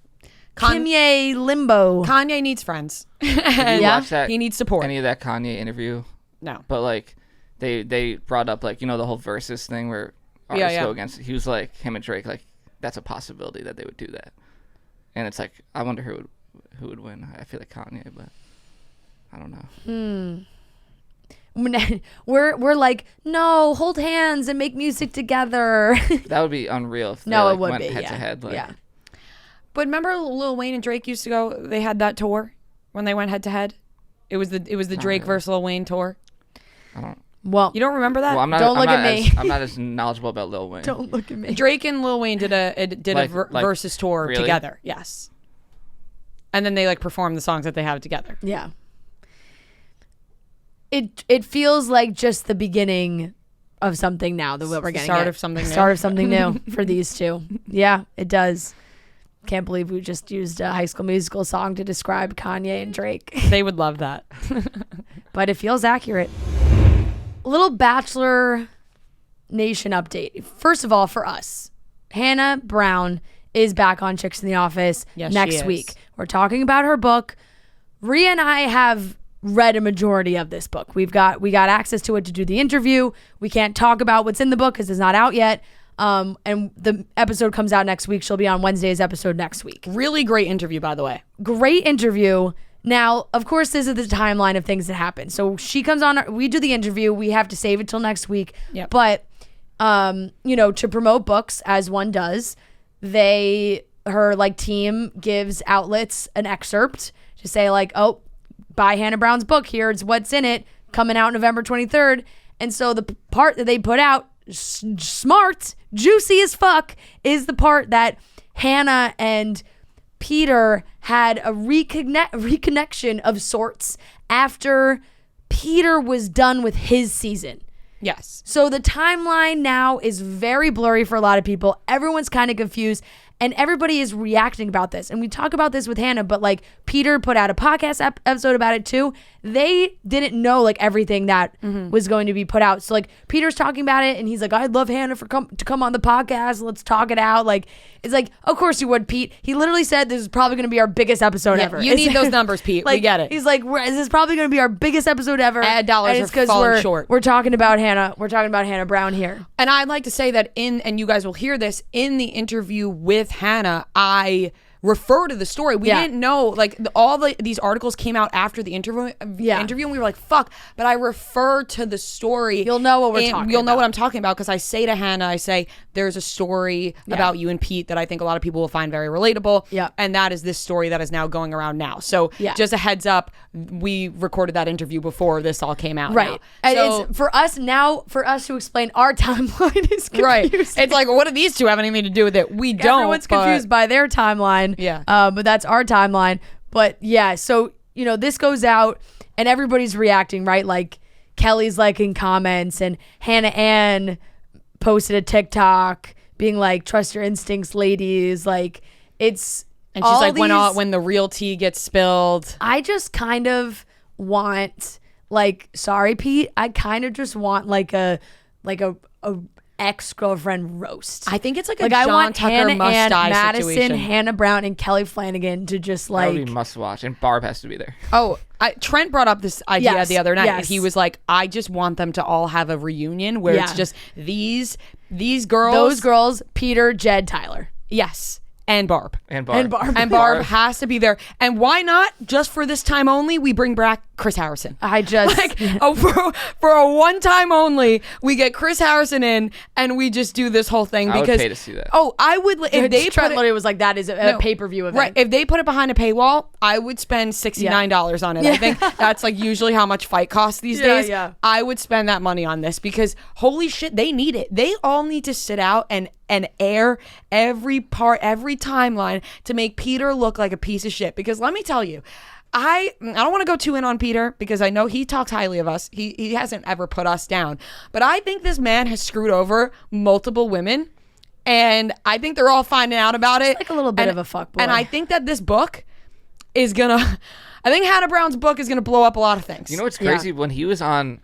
Kanye limbo. Kanye needs friends. Did you Yeah. watch that? He needs support. Any of that Kanye interview? No. But like, they brought up like the whole versus thing where artists yeah. go against. He was like him and Drake, like that's a possibility that they would do that. And it's like I wonder who would win. I feel like Kanye, but I don't know. We're like, no, hold hands and make music together. That would be unreal if they No, like, it would went be. head Yeah. to head. Like, Yeah. But remember Lil Wayne and Drake used to go, they had that tour when they went head to head? It was the Drake versus Lil Wayne tour. I don't. Well, You don't remember that? Well, I'm not. Don't I'm look not at me. I'm not as knowledgeable about Lil Wayne. don't look at me. Drake and Lil Wayne did a Like versus tour really? together. Yes. And then they like performed the songs that they have together. Yeah. It feels like just the beginning of something now that we're The getting start at. of something new. Start of something new for these two. Yeah, it does. Can't believe we just used a High School Musical song to describe Kanye and Drake. They would love that. But it feels accurate. Little Bachelor Nation update. First of all, for us, Hannah Brown is back on Chicks in the Office Yes, next she is. week. We're talking about her book. Rhea and I have read a majority of this book. We got access to it to do the interview. We can't talk about what's in the book because it's not out yet. And the episode comes out next week. She'll be on Wednesday's episode next week. Really great interview, by the way. Great interview. Now, of course, this is the timeline of things that happen. So she comes on, we do the interview. We have to save it till next week. Yep. But, to promote books, as one does, her like team gives outlets an excerpt to say like, oh, buy Hannah Brown's book. Here's what's in it, coming out November 23rd. And so the part that they put out, smart, juicy as fuck, is the part that Hannah and Peter had a reconnection of sorts after Peter was done with his season. Yes. So the timeline now is very blurry for a lot of people. Everyone's kind of confused. And everybody is reacting about this. And we talk about this with Hannah, but like Peter put out a podcast episode about it too. They didn't know like everything that was going to be put out. So like Peter's talking about it and he's like, I'd love Hannah to come on the podcast. Let's talk it out. Like, it's like, of course you would, Pete. He literally said this is probably going to be our biggest episode ever. You need those numbers, Pete. Like, we get it. He's like, this is probably going to be our biggest episode ever. Ad dollars and it's are falling short. We're talking about Hannah. We're talking about Hannah Brown here. And I'd like to say that and you guys will hear this, in the interview with Hannah, I refer to the story. We didn't know, like these articles came out after the interview and we were like, fuck, but I refer to the story. You'll know what we're talking about. You'll know what I'm talking about because I say to Hannah, I say, there's a story about you and Pete that I think a lot of people will find very relatable. Yeah. And that is this story that is now going around now. So just a heads up, we recorded that interview before this all came out. Right. Now. And So, it's for us to explain our timeline is confusing. right. It's like, what do these two have anything to do with it? We don't. Everyone's confused by their timeline. Yeah. But that's our timeline. But yeah, so, this goes out and everybody's reacting, right? Like Kelly's liking comments and Hannah Ann posted a TikTok being like, trust your instincts, ladies. Like it's, and she's like, when the real tea gets spilled. I just kind of want, like, sorry, Pete, I kind of just want like a ex-girlfriend roast. I think it's like a I John want Tucker Hannah must Ann, die Madison, situation. Hannah Brown, and Kelly Flanagan to just That like would be must watch, and Barb has to be there. Oh, Trent brought up this idea Yes, the other night. yes. He was like, I just want them to all have a reunion where it's just these girls. those girls, Peter, Jed, Tyler. Yes. And Barb. And Barb. And Barb has to be there. And why not, just for this time only, we bring back Chris Harrison. I just For a one time only, we get Chris Harrison in and we just do this whole thing. I would because pay to see that. Oh, I would. If they Trent put it, literally was like, that is a pay-per-view event. right, if they put it behind a paywall, I would spend $69 on it. I think that's like usually how much Fight costs these days. Yeah. I would spend that money on this because holy shit, they need it. They all need to sit out and air every part, every timeline to make Peter look like a piece of shit. Because let me tell you, I don't want to go too in on Peter because I know he talks highly of us. He hasn't ever put us down. But I think this man has screwed over multiple women. And I think they're all finding out about it. like a little bit of a fuckboy. And I think that this book is gonna, I think Hannah Brown's book is gonna blow up a lot of things. You know what's crazy? When he was on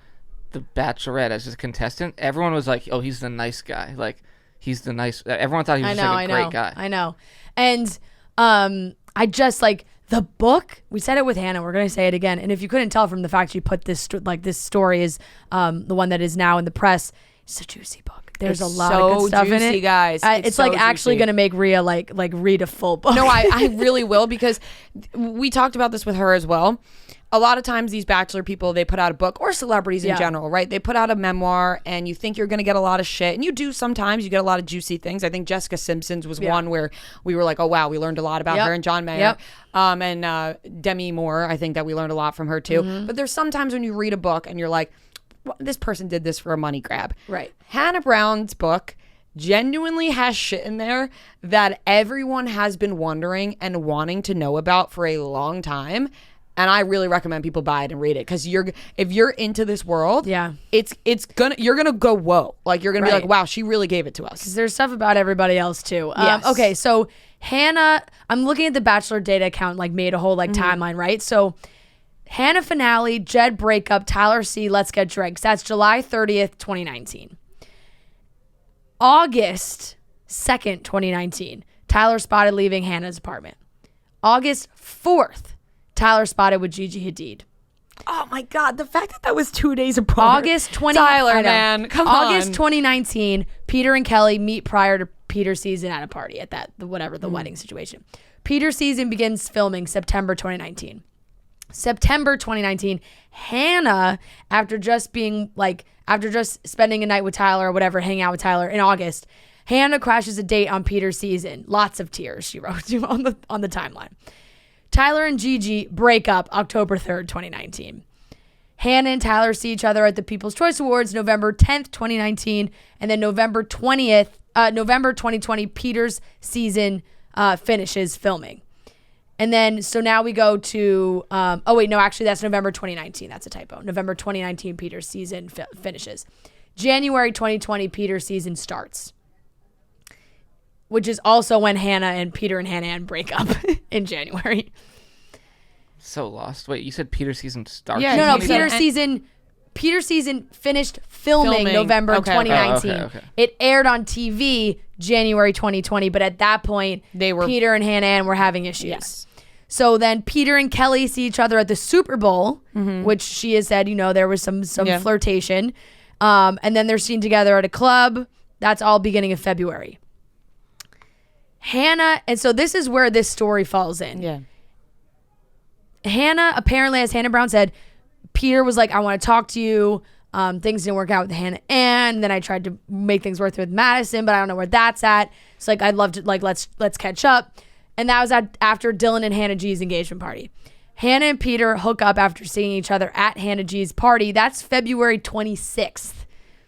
The Bachelorette as a contestant, everyone was like, oh, he's the nice guy. Like, he's the nice, everyone thought he was just like a great guy. I know. And I just like the book, we said it with Hannah, we're going to say it again. And if you couldn't tell from the fact she put this, this story is the one that is now in the press. It's a juicy book. There's a lot of good stuff in it, guys. It's so like actually juicy. going to make Rhea like read a full book. No, I really will, because we talked about this with her as well. A lot of times these Bachelor people, they put out a book, or celebrities in general, right? They put out a memoir and you think you're going to get a lot of shit. And you do sometimes. You get a lot of juicy things. I think Jessica Simpson's was one where we were like, oh, wow, we learned a lot about her, and John Mayer. And Demi Moore, I think that we learned a lot from her too. But there's sometimes when you read a book and you're like, well, this person did this for a money grab. Right. Hannah Brown's book genuinely has shit in there that everyone has been wondering and wanting to know about for a long time. And I really recommend people buy it and read it, because if you're into this world, you're gonna go whoa, like you're gonna be like, wow, she really gave it to us. Because there's stuff about everybody else too. Yes. Okay, so Hannah, I'm looking at the Bachelor data account, like made a whole timeline, right? So Hannah finale, Jed breakup, Tyler C, let's get drinks. That's July 30th, 2019. August 2nd, 2019, Tyler spotted leaving Hannah's apartment. August 4th, Tyler spotted with Gigi Hadid. Oh my God, the fact that was 2 days apart. August 20. Tyler, man, come on. August 2019, Peter and Kelly meet prior to Peter's season at a party at the wedding situation. Peter's season begins filming September 2019. September 2019, Hannah, after just spending a night with Tyler or whatever, hanging out with Tyler in August, Hannah crashes a date on Peter's season. Lots of tears, she wrote on the timeline. Tyler and Gigi break up October 3rd, 2019. Hannah and Tyler see each other at the People's Choice Awards November 10th, 2019. And then November 2020, Peter's season finishes filming. And then, so now we go to, that's November 2019. That's a typo. November 2019, Peter's season finishes. January 2020, Peter's season starts. which is also when Hannah and Peter and Hannah Ann break up in January. So lost. Wait, you said Peter season starts? Yeah, No, he said- Peter season finished filming Filming. November Okay. 2019. Oh, okay. It aired on TV January 2020, but at that point, Peter and Hannah Ann were having issues. Yes. So then Peter and Kelly see each other at the Super Bowl, which she has said, there was some flirtation. And then they're seen together at a club. That's all beginning of February. Hannah, and so this is where this story falls in. Yeah. Hannah, apparently, as Hannah Brown said, Peter was like, I want to talk to you. Things didn't work out with Hannah Ann. And then I tried to make things work with Madison, but I don't know where that's at. It's like, I'd love to, like, let's catch up. And that was after Dylan and Hannah G's engagement party. Hannah and Peter hook up after seeing each other at Hannah G's party. That's February 26th,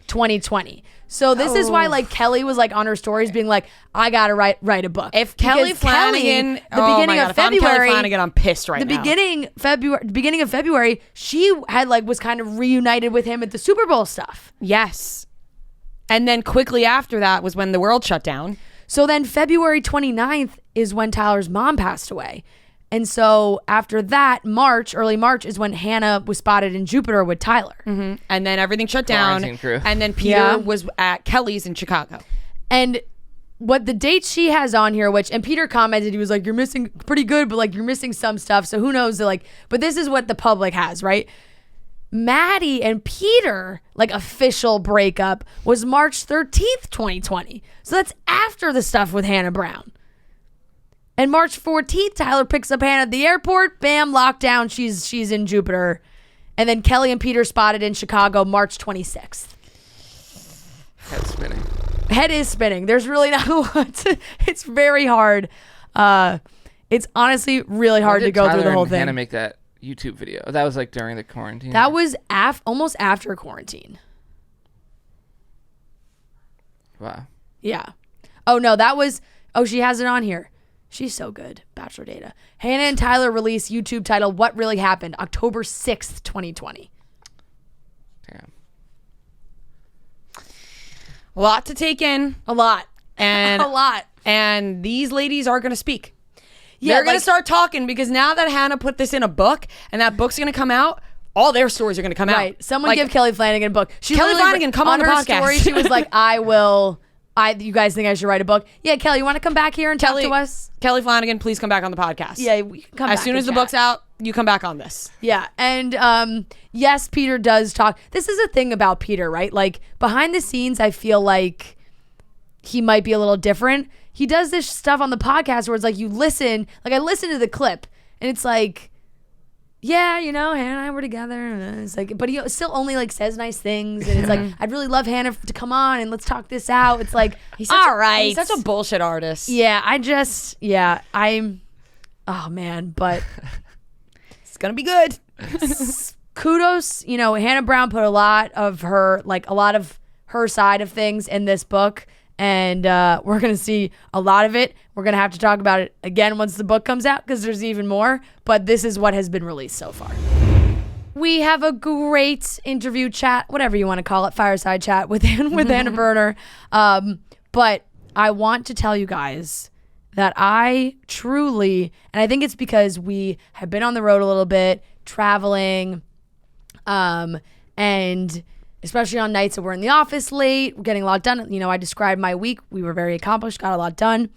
2020. So this is why, like, Kelly was like on her stories being like, I gotta write a book. If Kelly Flanagan, if I'm Kelly Flanagan, I'm pissed right now. Beginning of February, she had was kind of reunited with him at the Super Bowl stuff. Yes. And then quickly after that was when the world shut down. So then February 29th is when Tyler's mom passed away. And so after that, early March is when Hannah was spotted in Jupiter with Tyler. Mm-hmm. And then everything shut down. Crew. And then Peter was at Kelly's in Chicago. And what the dates she has on here, and Peter commented, he was like, you're missing pretty good, but like you're missing some stuff. So who knows, but this is what the public has, right? Maddie and Peter, official breakup was March 13th, 2020. So that's after the stuff with Hannah Brown. And March 14th, Tyler picks up Hannah at the airport. Bam, lockdown. She's in Jupiter. And then Kelly and Peter spotted in Chicago March 26th. Head spinning. Head is spinning. There's really not a lot. It's very hard. It's honestly really hard to go through the whole thing. Hannah make that YouTube video? That was during the quarantine. That was almost after quarantine. Wow. Yeah. Oh no, that was. Oh, she has it on here. She's so good. Bachelor data. Hannah and Tyler release YouTube title What Really Happened, October 6th, 2020. Damn. A lot to take in. A lot. And a lot. And these ladies are going to speak. Yeah, they're going to start talking because now that Hannah put this in a book and that book's going to come out, all their stories are going to come out. Right. Someone give Kelly Flanagan a book. Kelly Flanagan, come on the her podcast. Story, she was like, you guys think I should write a book? Yeah, Kelly, you want to come back here and talk to us? Kelly Flanagan, please come back on the podcast. Yeah, we can come back. As soon as the book's out, you come back on this. Yeah, and yes, Peter does talk. This is a thing about Peter, right? Behind the scenes, I feel like he might be a little different. He does this stuff on the podcast where it's you listen, I listen to the clip, and it's yeah, Hannah and I were together. And it's but he still only says nice things. And it's I'd really love Hannah to come on and let's talk this out. It's all right. He's such a bullshit artist. Yeah, oh man, but it's going to be good. Kudos, Hannah Brown put a lot of her side of things in this book. And we're going to see a lot of it. We're going to have to talk about it again once the book comes out because there's even more. But this is what has been released so far. We have a great interview chat, whatever you want to call it, fireside chat with Anna Berner. But I want to tell you guys that I truly, and I think it's because we have been on the road a little bit, traveling, and especially on nights that we're in the office late, we're getting a lot done. I described my week. We were very accomplished, got a lot done.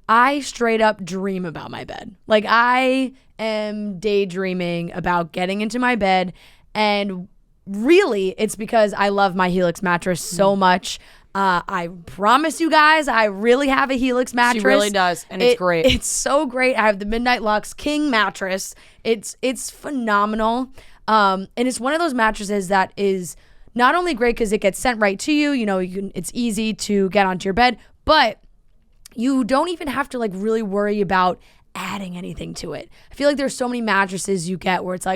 I straight up dream about my bed. I am daydreaming about getting into my bed. And really, it's because I love my Helix mattress so much. I promise you guys, I really have a Helix mattress. She really does, and it's great. It's so great. I have the Midnight Lux King mattress. It's phenomenal. And it's one of those mattresses that is not only great because it gets sent right to you, it's easy to get onto your bed, but you don't even have to really worry about adding anything to it. I feel like there's so many mattresses you get where it's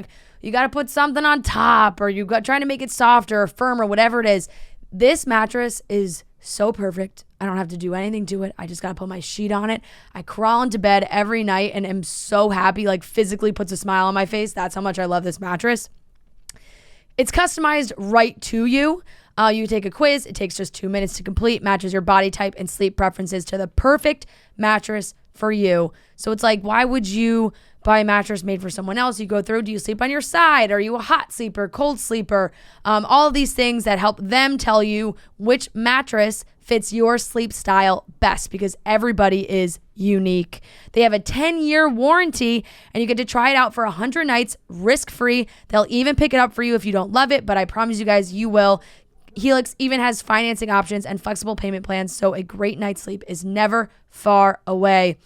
you got to put something on top or you got trying to make it softer or firmer, whatever it is. This mattress is so perfect. I don't have to do anything to it. I just got to put my sheet on it. I crawl into bed every night and am so happy, physically puts a smile on my face. That's how much I love this mattress. It's customized right to you. You take a quiz. It takes just 2 minutes to complete, matches your body type and sleep preferences to the perfect mattress for you. So it's like, why would you buy a mattress made for someone else? You go through, do you sleep on your side? Are you a hot sleeper, cold sleeper? All of these things that help them tell you which mattress fits your sleep style best, because everybody is unique. They have a 10-year warranty, and you get to try it out for 100 nights risk-free. They'll even pick it up for you if you don't love it, but I promise you guys, you will. Helix even has financing options and flexible payment plans, so a great night's sleep is never far away.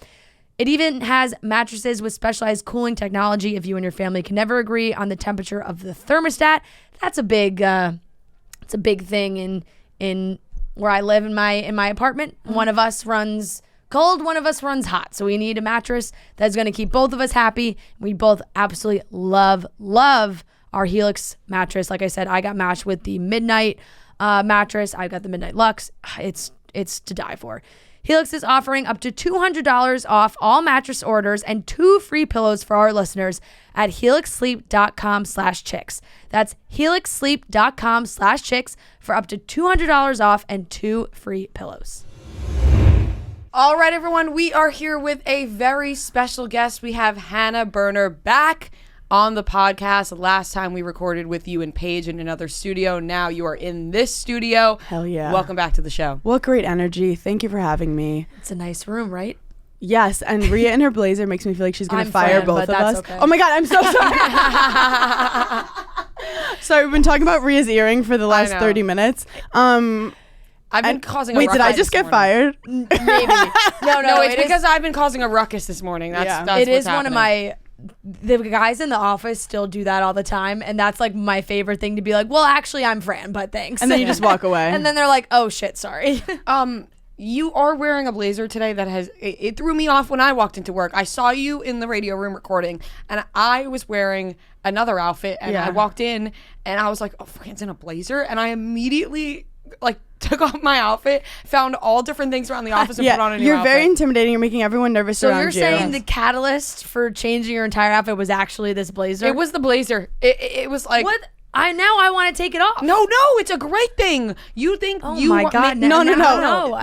It even has mattresses with specialized cooling technology if you and your family can never agree on the temperature of the thermostat. That's a big it's a big thing in where I live in my apartment. One of us runs cold, one of us runs hot. So we need a mattress that's going to keep both of us happy. We both absolutely love our Helix mattress. Like I said, I got matched with the Midnight mattress. I got the Midnight Luxe. It's to die for. Helix is offering up to $200 off all mattress orders and 2 free pillows for our listeners at helixsleep.com/chicks. That's helixsleep.com/chicks for up to $200 off and 2 free pillows. All right, everyone, we are here with a very special guest. We have Hannah Berner back on the podcast. Last time we recorded with you and Paige in another studio. Now you are in this studio. Hell yeah. Welcome back to the show. What great energy. Thank you for having me. It's a nice room, right? Yes, and Rhea in her blazer makes me feel like she's going to fire fine, both but of that's us. okay. Oh my God, I'm so sorry. Sorry, we've been talking about Rhea's earring for the last know. 30 minutes. I've been causing a Wait, ruckus did I just this get morning. fired? Maybe. No, it's because I've been causing a ruckus this morning. That's Yeah. that's it what's is one of happening. the guys in the office still do that all the time, and that's like my favorite thing to be like, well, actually I'm Fran, but thanks. And then you just walk away. and then they're like, oh shit, sorry. You are wearing a blazer today that has it threw me off when I walked into work. I saw you in the radio room recording, and I was wearing another outfit, and I walked in and I was like, oh, Fran's in a blazer, and I immediately like took off my outfit, found all different things around the office, and put on a new you're outfit. very intimidating. You're making everyone nervous So around you're you. saying the catalyst for changing your entire outfit was actually this blazer? It was the blazer. It was like What? I want to take it off. No, it's a great thing. You think Oh you my wa- God. ma- No.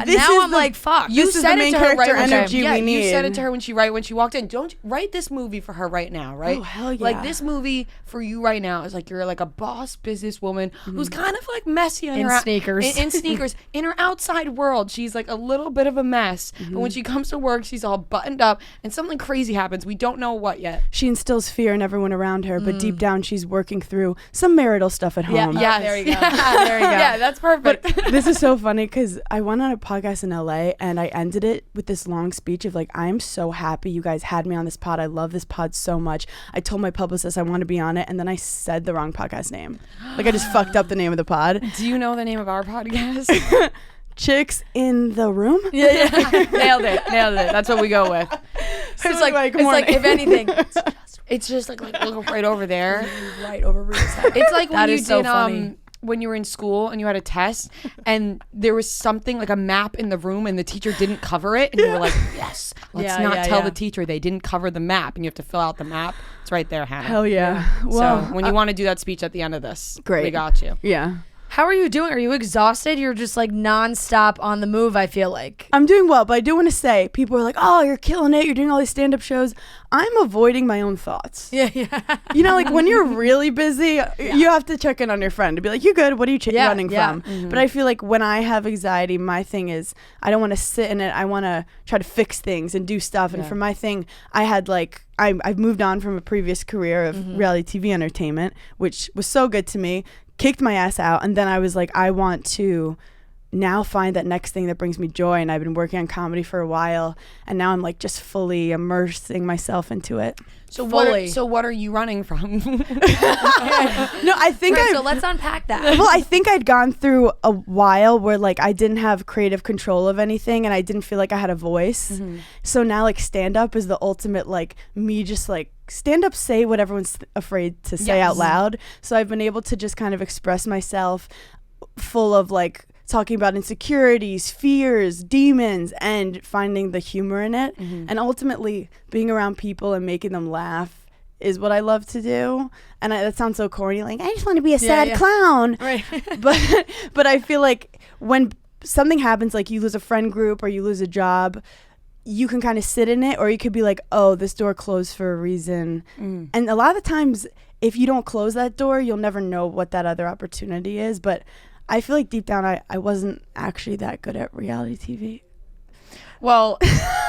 This now I'm like, fuck. You This is said the it main to her right character when she- energy yeah, we you said need. it to her when she walked in. Don't write this movie for her right now, right? Oh, hell yeah. Like this movie for you right now is like you're like a boss businesswoman who's kind of like messy on In her sneakers. In sneakers. In her outside world, she's like a little bit of a mess. But when she comes to work, she's all buttoned up, and something crazy happens. We don't know what yet. She instills fear in everyone around her, but deep down she's working through some marital stuff at home. Yes. there you go. There you go. Yeah, that's perfect. This is so funny because I went on a podcast in LA and I ended it with this long speech of like, I'm so happy you guys had me on this pod. I love this pod so much. I told my publicist I want to be on it, and then I said the wrong podcast name. Like I just fucked up the name of the pod. Do you know the name of our podcast? Chicks in the Room? Yeah. Nailed it. That's what we go with. So It's like, anyway, good it's like, morning. if anything, It's just like look right over there. right over Rhea's head. It's like when That you is so did funny. when you were in school and you had a test and there was something like a map in the room and the teacher didn't cover it and you were like, yes, let's not tell the teacher they didn't cover the map, and you have to fill out the map. It's right there, Hannah. Hell yeah. Well, So when you want to do that speech at the end of this, Great. we got you. yeah. How are you doing? Are you exhausted? You're just like nonstop on the move, I feel like. I'm doing well, but I do want to say, people are like, oh, you're killing it. You're doing all these stand-up shows. I'm avoiding my own thoughts. Yeah. You know, like when you're really busy, you have to check in on your friend to be like, you good? What are you running from? But I feel like when I have anxiety, my thing is I don't want to sit in it. I want to try to fix things and do stuff. And for my thing, I had like, I've moved on from a previous career of reality TV entertainment, which was so good to me, kicked my ass out. And then I was like, I want to now find that next thing that brings me joy. And I've been working on comedy for a while, and now I'm like just fully immersing myself into it. So Fully. what are you running from? No, I think So let's unpack that. well, I think I'd gone through a while where like I didn't have creative control of anything and I didn't feel like I had a voice. So now like stand up is the ultimate, like me just like stand up, say what everyone's afraid to say out loud. So I've been able to just kind of express myself full of like talking about insecurities, fears, demons, and finding the humor in it. And ultimately being around people and making them laugh is what I love to do. And that sounds so corny. Like, I just want to be a sad clown. Right. but I feel like when something happens, like you lose a friend group or you lose a job, you can kind of sit in it, or you could be like, oh, this door closed for a reason. And a lot of the times, if you don't close that door, you'll never know what that other opportunity is. But I feel like deep down, I wasn't actually that good at reality TV. Well,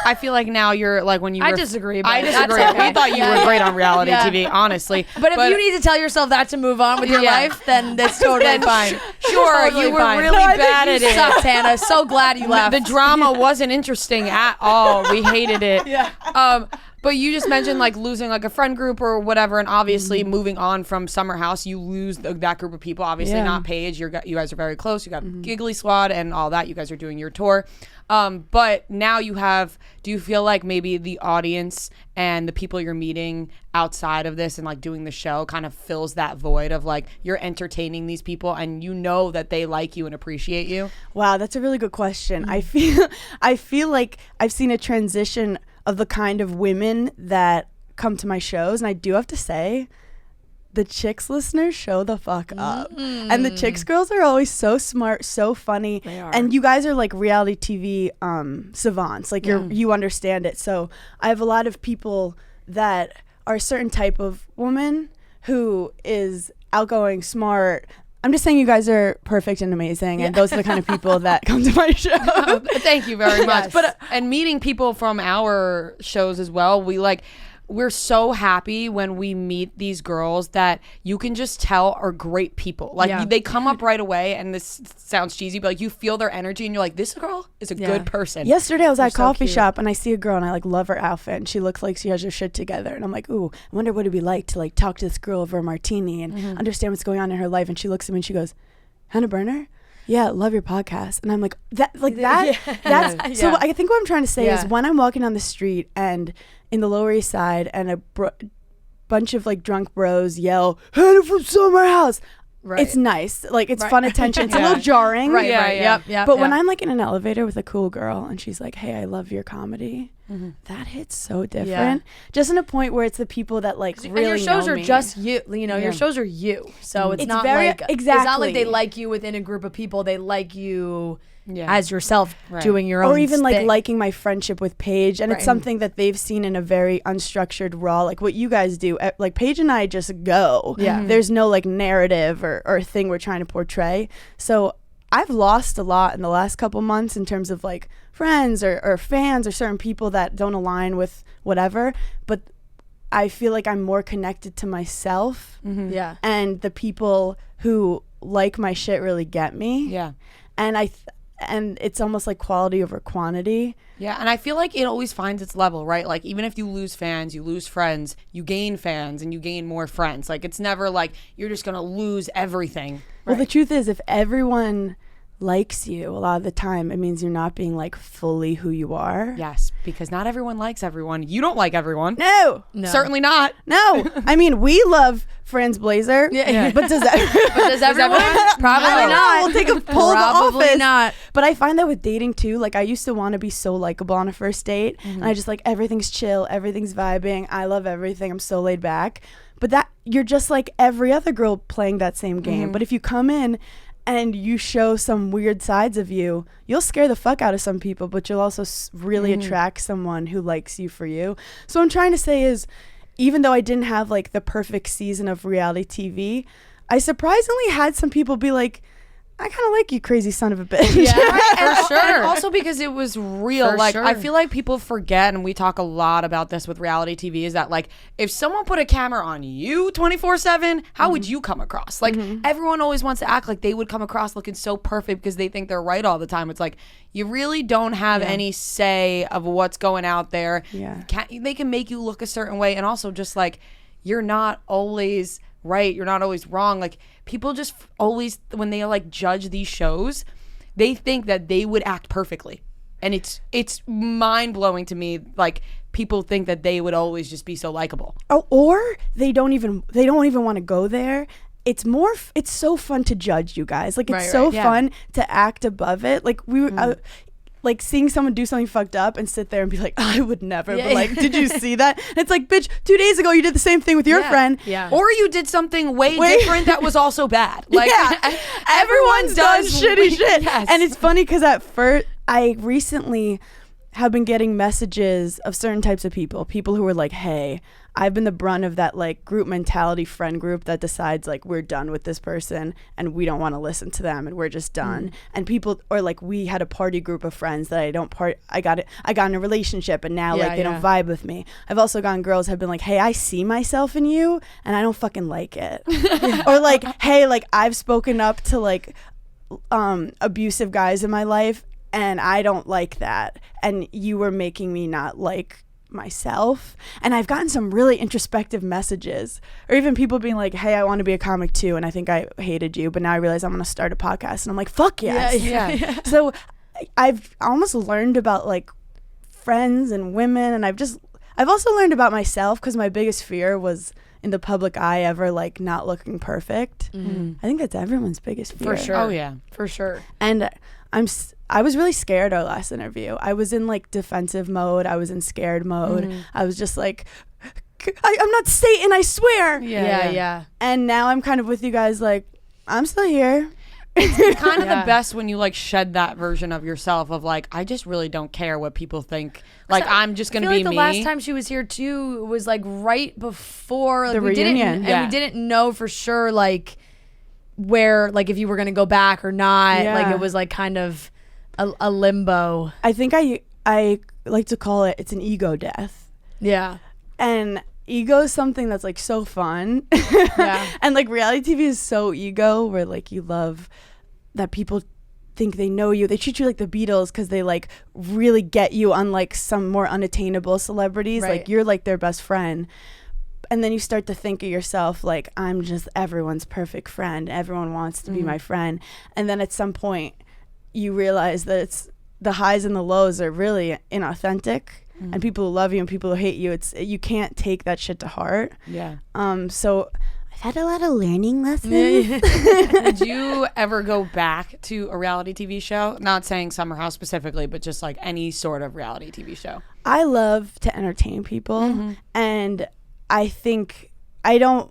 I feel like now you're like when you. I disagree. I disagree. Okay. We thought you were great on reality TV, honestly. But if you need to tell yourself that to move on with your life, then that's totally fine. Sure, Totally you were fine. really bad at You it. sucked, Hannah. So glad you left. The drama wasn't interesting at all. We hated it. But you just mentioned like losing like a friend group or whatever, and obviously moving on from Summer House, you lose that group of people. Obviously not Paige. You guys are very close. You got Giggly Squad and all that. You guys are doing your tour. But now you have, do you feel like maybe the audience and the people you're meeting outside of this and like doing the show kind of fills that void of like you're entertaining these people and you know that they like you and appreciate you? Wow, that's a really good question. I feel like I've seen a transition of the kind of women that come to my shows, and I do have to say, the chicks listeners show the fuck up. And the chicks girls are always so smart, so funny. They are. And you guys are like reality TV savants. Like you understand it. So I have a lot of people that are a certain type of woman who is outgoing, smart. I'm just saying you guys are perfect and amazing, and those are the kind of people that come to my show. Thank you very much. Yes. But and meeting people from our shows as well, we're so happy when we meet these girls that you can just tell are great people. Like they come up right away, and this sounds cheesy, but like you feel their energy and you're like, this girl is a good person. Yesterday I was at a so coffee cute. shop and I see a girl and I like love her outfit and she looks like she has her shit together, and I'm like, ooh, I wonder what it'd be like to like talk to this girl over a martini and understand what's going on in her life. And she looks at me and she goes, Hannah Berner? Yeah, love your podcast. And I'm like, that's so I think what I'm trying to say is when I'm walking down the street and in the Lower East Side and a bunch of like drunk bros yell, Hannah from Summer House. Right. It's nice. Like it's fun attention. It's a little jarring. Right. Yep. But when I'm like in an elevator with a cool girl and she's like, hey, I love your comedy. That hits so different. Just in a point where it's the people that like really know me. And your shows are just you. You know, your shows are you. So it's not very, like It's not like they like you within a group of people. They like you as yourself doing your own or even like thing. liking my friendship with Paige, and it's something that they've seen in a very unstructured, raw, like what you guys do. Like Paige and I just go. There's no like narrative or thing we're trying to portray. So I've lost a lot in the last couple months in terms of like friends or fans or certain people that don't align with whatever, but I feel like I'm more connected to myself. And the people who like my shit really get me. And it's almost like quality over quantity. Yeah, and I feel like it always finds its level, right? Like even if you lose fans, you lose friends, you gain fans and you gain more friends. Like it's never like you're just going to lose everything. Well, the truth is, if everyone likes you, a lot of the time it means you're not being like fully who you are. Yes, because not everyone likes everyone. You don't like everyone. No. Certainly not. No. I mean, we love Franz Blazer. But does everyone? Probably not. We'll take a poll of the Probably office. not. But I find that with dating too, like I used to want to be so likable on a first date, and I just like everything's chill, everything's vibing, I love everything, I'm so laid back. But that you're just like every other girl playing that same game. But if you come in and you show some weird sides of you, you'll scare the fuck out of some people, but you'll also really attract someone who likes you for you. So what I'm trying to say is, even though I didn't have like the perfect season of reality TV, I surprisingly had some people be like, I kind of like you, crazy son of a bitch. For sure. And also because it was real. I feel like people forget, and we talk a lot about this with reality TV, is that like if someone put a camera on you 24/7, how would you come across? Like everyone always wants to act like they would come across looking so perfect because they think they're right all the time. It's like you really don't have any say of what's going out there. They can make you look a certain way, and also just like you're not always right, you're not always wrong. Like people just always, when they like judge these shows, they think that they would act perfectly, and it's mind-blowing to me. Like people think that they would always just be so likable. Or they don't even want to go there. It's so fun to judge you guys. Like it's fun to act above it. Like like seeing someone do something fucked up and sit there and be like, I would never, but like, did you see that? And it's like, bitch, 2 days ago you did the same thing with your friend. Yeah. Or you did something way different that was also bad. Like Everyone's done shitty shit. Yes. And it's funny because at first, I recently have been getting messages of certain types of people who were like, hey, I've been the brunt of that like group mentality friend group that decides like we're done with this person and we don't want to listen to them and we're just done. And people, or like we had a party group of friends that I got in a relationship and now like they don't vibe with me. I've also gotten girls have been like, hey, I see myself in you and I don't fucking like it. Or like, hey, like I've spoken up to like abusive guys in my life and I don't like that and you were making me not like myself. And I've gotten some really introspective messages, or even people being like, hey, I want to be a comic too and I think I hated you but now I realize I'm gonna start a podcast, and I'm like, fuck yes. Yeah. So I've almost learned about like friends and women, and I've also learned about myself, because my biggest fear was in the public eye ever like not looking perfect. I think that's everyone's biggest fear. For sure. Oh yeah, for sure. And I was really scared our last interview. I was in like defensive mode. I was in scared mode. I was just like, I'm not Satan, I swear. Yeah. And now I'm kind of with you guys like, I'm still here. It's kind of the best when you like shed that version of yourself of like, I just really don't care what people think. Like I'm just gonna be like me. The last time she was here too was like right before like, the reunion. we didn't know for sure like where, like if you were gonna go back or not. Like it was like kind of a limbo. I think I like to call it's an ego death. Yeah. And ego is something that's like so fun. Yeah. And like reality TV is so ego, where like you love that people think they know you. They treat you like the Beatles because they like really get you, unlike some more unattainable celebrities. Right. Like you're like their best friend. And then you start to think of yourself like, I'm just everyone's perfect friend. Everyone wants to be my friend. And then at some point you realize that it's the highs and the lows are really inauthentic. And people who love you and people who hate you, you can't take that shit to heart. Yeah. So I've had a lot of learning lessons. Did you ever go back to a reality TV show? Not saying Summer House specifically, but just like any sort of reality TV show. I love to entertain people, and I think I don't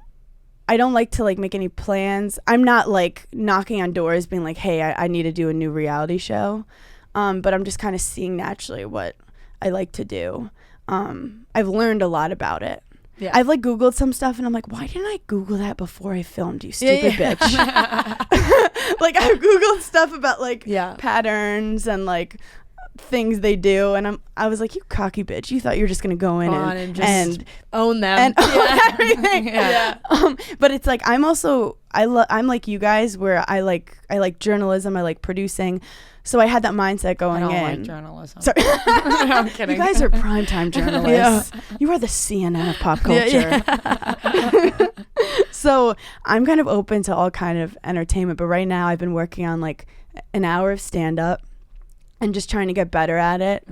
like to like make any plans. I'm not like knocking on doors being like, hey, I need to do a new reality show. But I'm just kind of seeing naturally what I like to do. I've learned a lot about it. Yeah. I've like Googled some stuff and I'm like, why didn't I Google that before I filmed, you stupid bitch? Like I've Googled stuff about like patterns and like things they do, and I was like, you cocky bitch, you thought you were just gonna go in and just own them and own everything. But it's like I'm like you guys, where I like journalism, I like producing. So I had that mindset going in. I don't like journalism. Sorry. No, I'm kidding. You guys are primetime journalists. You are the CNN of pop culture. So I'm kind of open to all kind of entertainment, but right now I've been working on like an hour of stand-up and just trying to get better at it.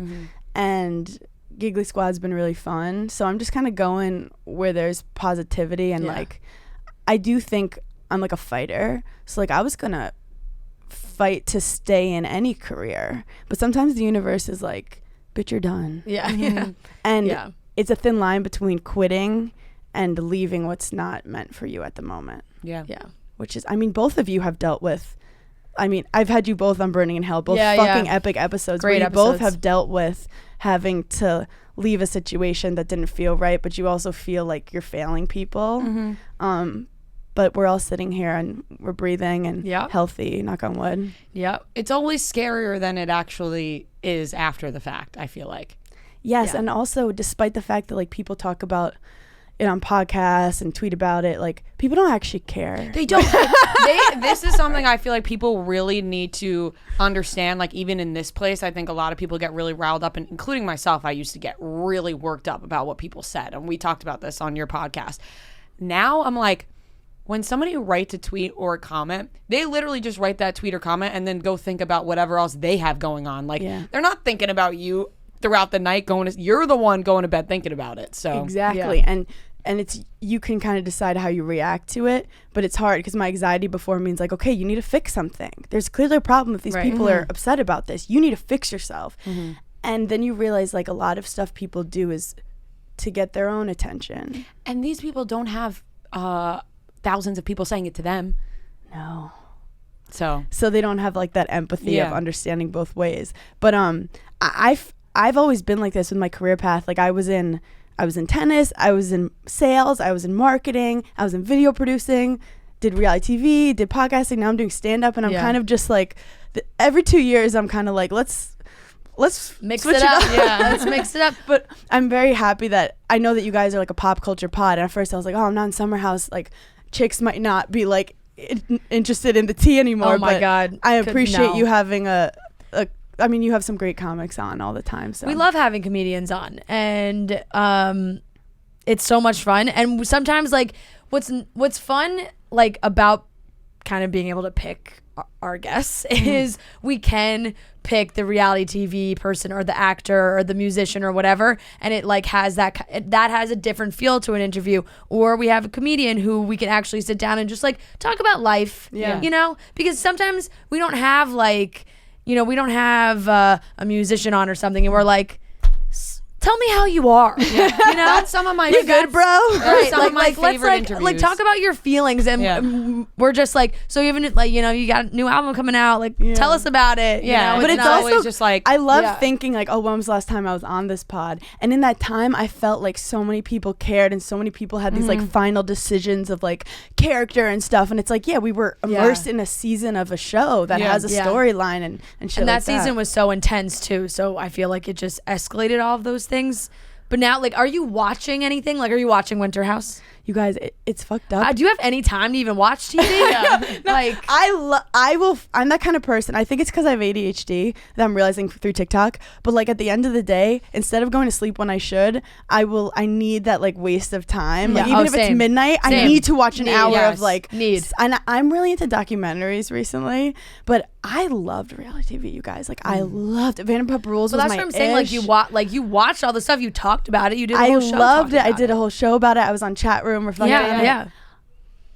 And Giggly Squad's been really fun. So I'm just kind of going where there's positivity, and like I do think I'm like a fighter. So like I was gonna fight to stay in any career, but sometimes the universe is like, bitch, you're done. And it's a thin line between quitting and leaving what's not meant for you at the moment. Which is, I mean, both of you have dealt with, I mean, I've had you both on Burning in Hell, both fucking epic episodes. Great where you episodes. both have dealt with having to leave a situation that didn't feel right, but you also feel like you're failing people. But we're all sitting here and we're breathing and healthy, knock on wood. It's always scarier than it actually is after the fact, I feel like. Yes, and also despite the fact that like people talk about it on podcasts and tweet about it, like people don't actually care. They don't. This is something I feel like people really need to understand. Like even in this place, I think a lot of people get really riled up, and including myself, I used to get really worked up about what people said. And we talked about this on your podcast. Now I'm like, when somebody writes a tweet or a comment, they literally just write that tweet or comment and then go think about whatever else they have going on. Like they're not thinking about you throughout the night you're the one going to bed thinking about it. So exactly. And and you can kind of decide how you react to it, but it's hard because my anxiety before means like, okay, you need to fix something. There's clearly a problem if these people are upset about this. You need to fix yourself. And then you realize like a lot of stuff people do is to get their own attention. And these people don't have thousands of people saying it to them. No. So they don't have like that empathy of understanding both ways. But I've always been like this with my career path. Like I was in tennis, I was in sales, I was in marketing, I was in video producing, did reality TV, did podcasting. Now I'm doing stand up, and I'm kind of just like every 2 years I'm kind of like let's mix it up. Let's mix it up. But I'm very happy that I know that you guys are like a pop culture pod. And at first I was like, oh, I'm not in Summer House. Like chicks might not be like interested in the tea anymore. Oh my God. I appreciate you having I mean, you have some great comics on all the time. So we love having comedians on, and it's so much fun. And sometimes like what's fun like about kind of being able to pick our guests is we can pick the reality TV person or the actor or the musician or whatever, and it like has that has a different feel to an interview. Or we have a comedian who we can actually sit down and just like talk about life, you know, because sometimes we don't have like, you know, we don't have a musician on or something and we're like, tell me how you are. You know, that's some of my you good, bro? Right, some of my favorite let's interviews. like talk about your feelings, and we're just like, so you haven't like, you know, you got a new album coming out, like tell us about it. Yeah, you know? But it's not also always just like I love thinking like, oh, when was the last time I was on this pod? And in that time I felt like so many people cared and so many people had these like final decisions of like character and stuff, and it's like, we were immersed in a season of a show that has a storyline and shit. And like that season was so intense too, so I feel like it just escalated all of those things. But now, like, are you watching anything? Like, are you watching Winter House? You guys, it's fucked up. Do you have any time to even watch TV? Like, I'm that kind of person. I think it's because I have ADHD that I'm realizing through TikTok. But like at the end of the day, instead of going to sleep when I should, I need that like waste of time. Like even if it's midnight, I need to watch an hour of like. And I'm really into documentaries recently, but I loved reality TV. You guys, like I loved Vanderpump Rules. Well, that's what I'm saying. Like you watched all the stuff. You talked about it. You did. A whole show loved it. I did a whole show about it. I was on chat room reflecting on it. Yeah.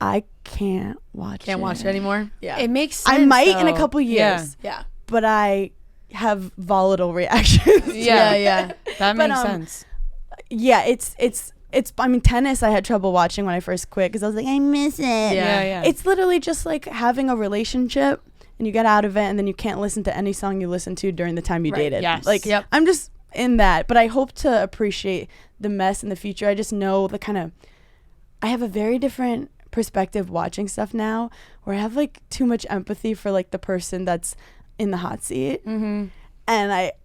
I can't watch it. Can't watch it anymore. Yeah. It makes sense. I might though. in a couple years. Yeah. But I have volatile reactions. Yeah. That makes sense. Yeah, it's I mean, tennis I had trouble watching when I first quit because I was like, I miss it. Yeah. It's literally just like having a relationship and you get out of it and then you can't listen to any song you listened to during the time you dated. Yes. Like, I'm just in that. But I hope to appreciate the mess in the future. I just know I have a very different perspective watching stuff now where I have like too much empathy for like the person that's in the hot seat. And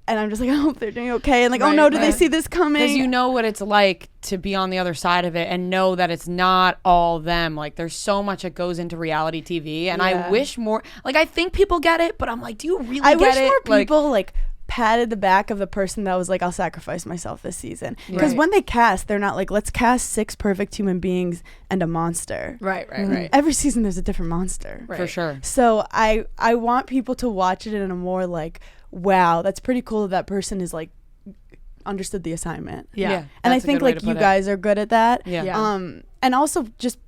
I'm just like, I hope they're doing okay. And like, oh no, do they see this coming? Because you know what it's like to be on the other side of it and know that it's not all them. Like there's so much that goes into reality TV. And I wish more, like I think people get it, but I'm like, do you really get it? I wish more people like patted the back of the person that was like, I'll sacrifice myself this season. Because when they cast, they're not like, let's cast 6 perfect human beings and a monster. Right. Every season there's a different monster. For sure. So I want people to watch it in a more like, wow, that's pretty cool that person is like understood the assignment. Yeah. And I think like you guys are good at that. Yeah. And also just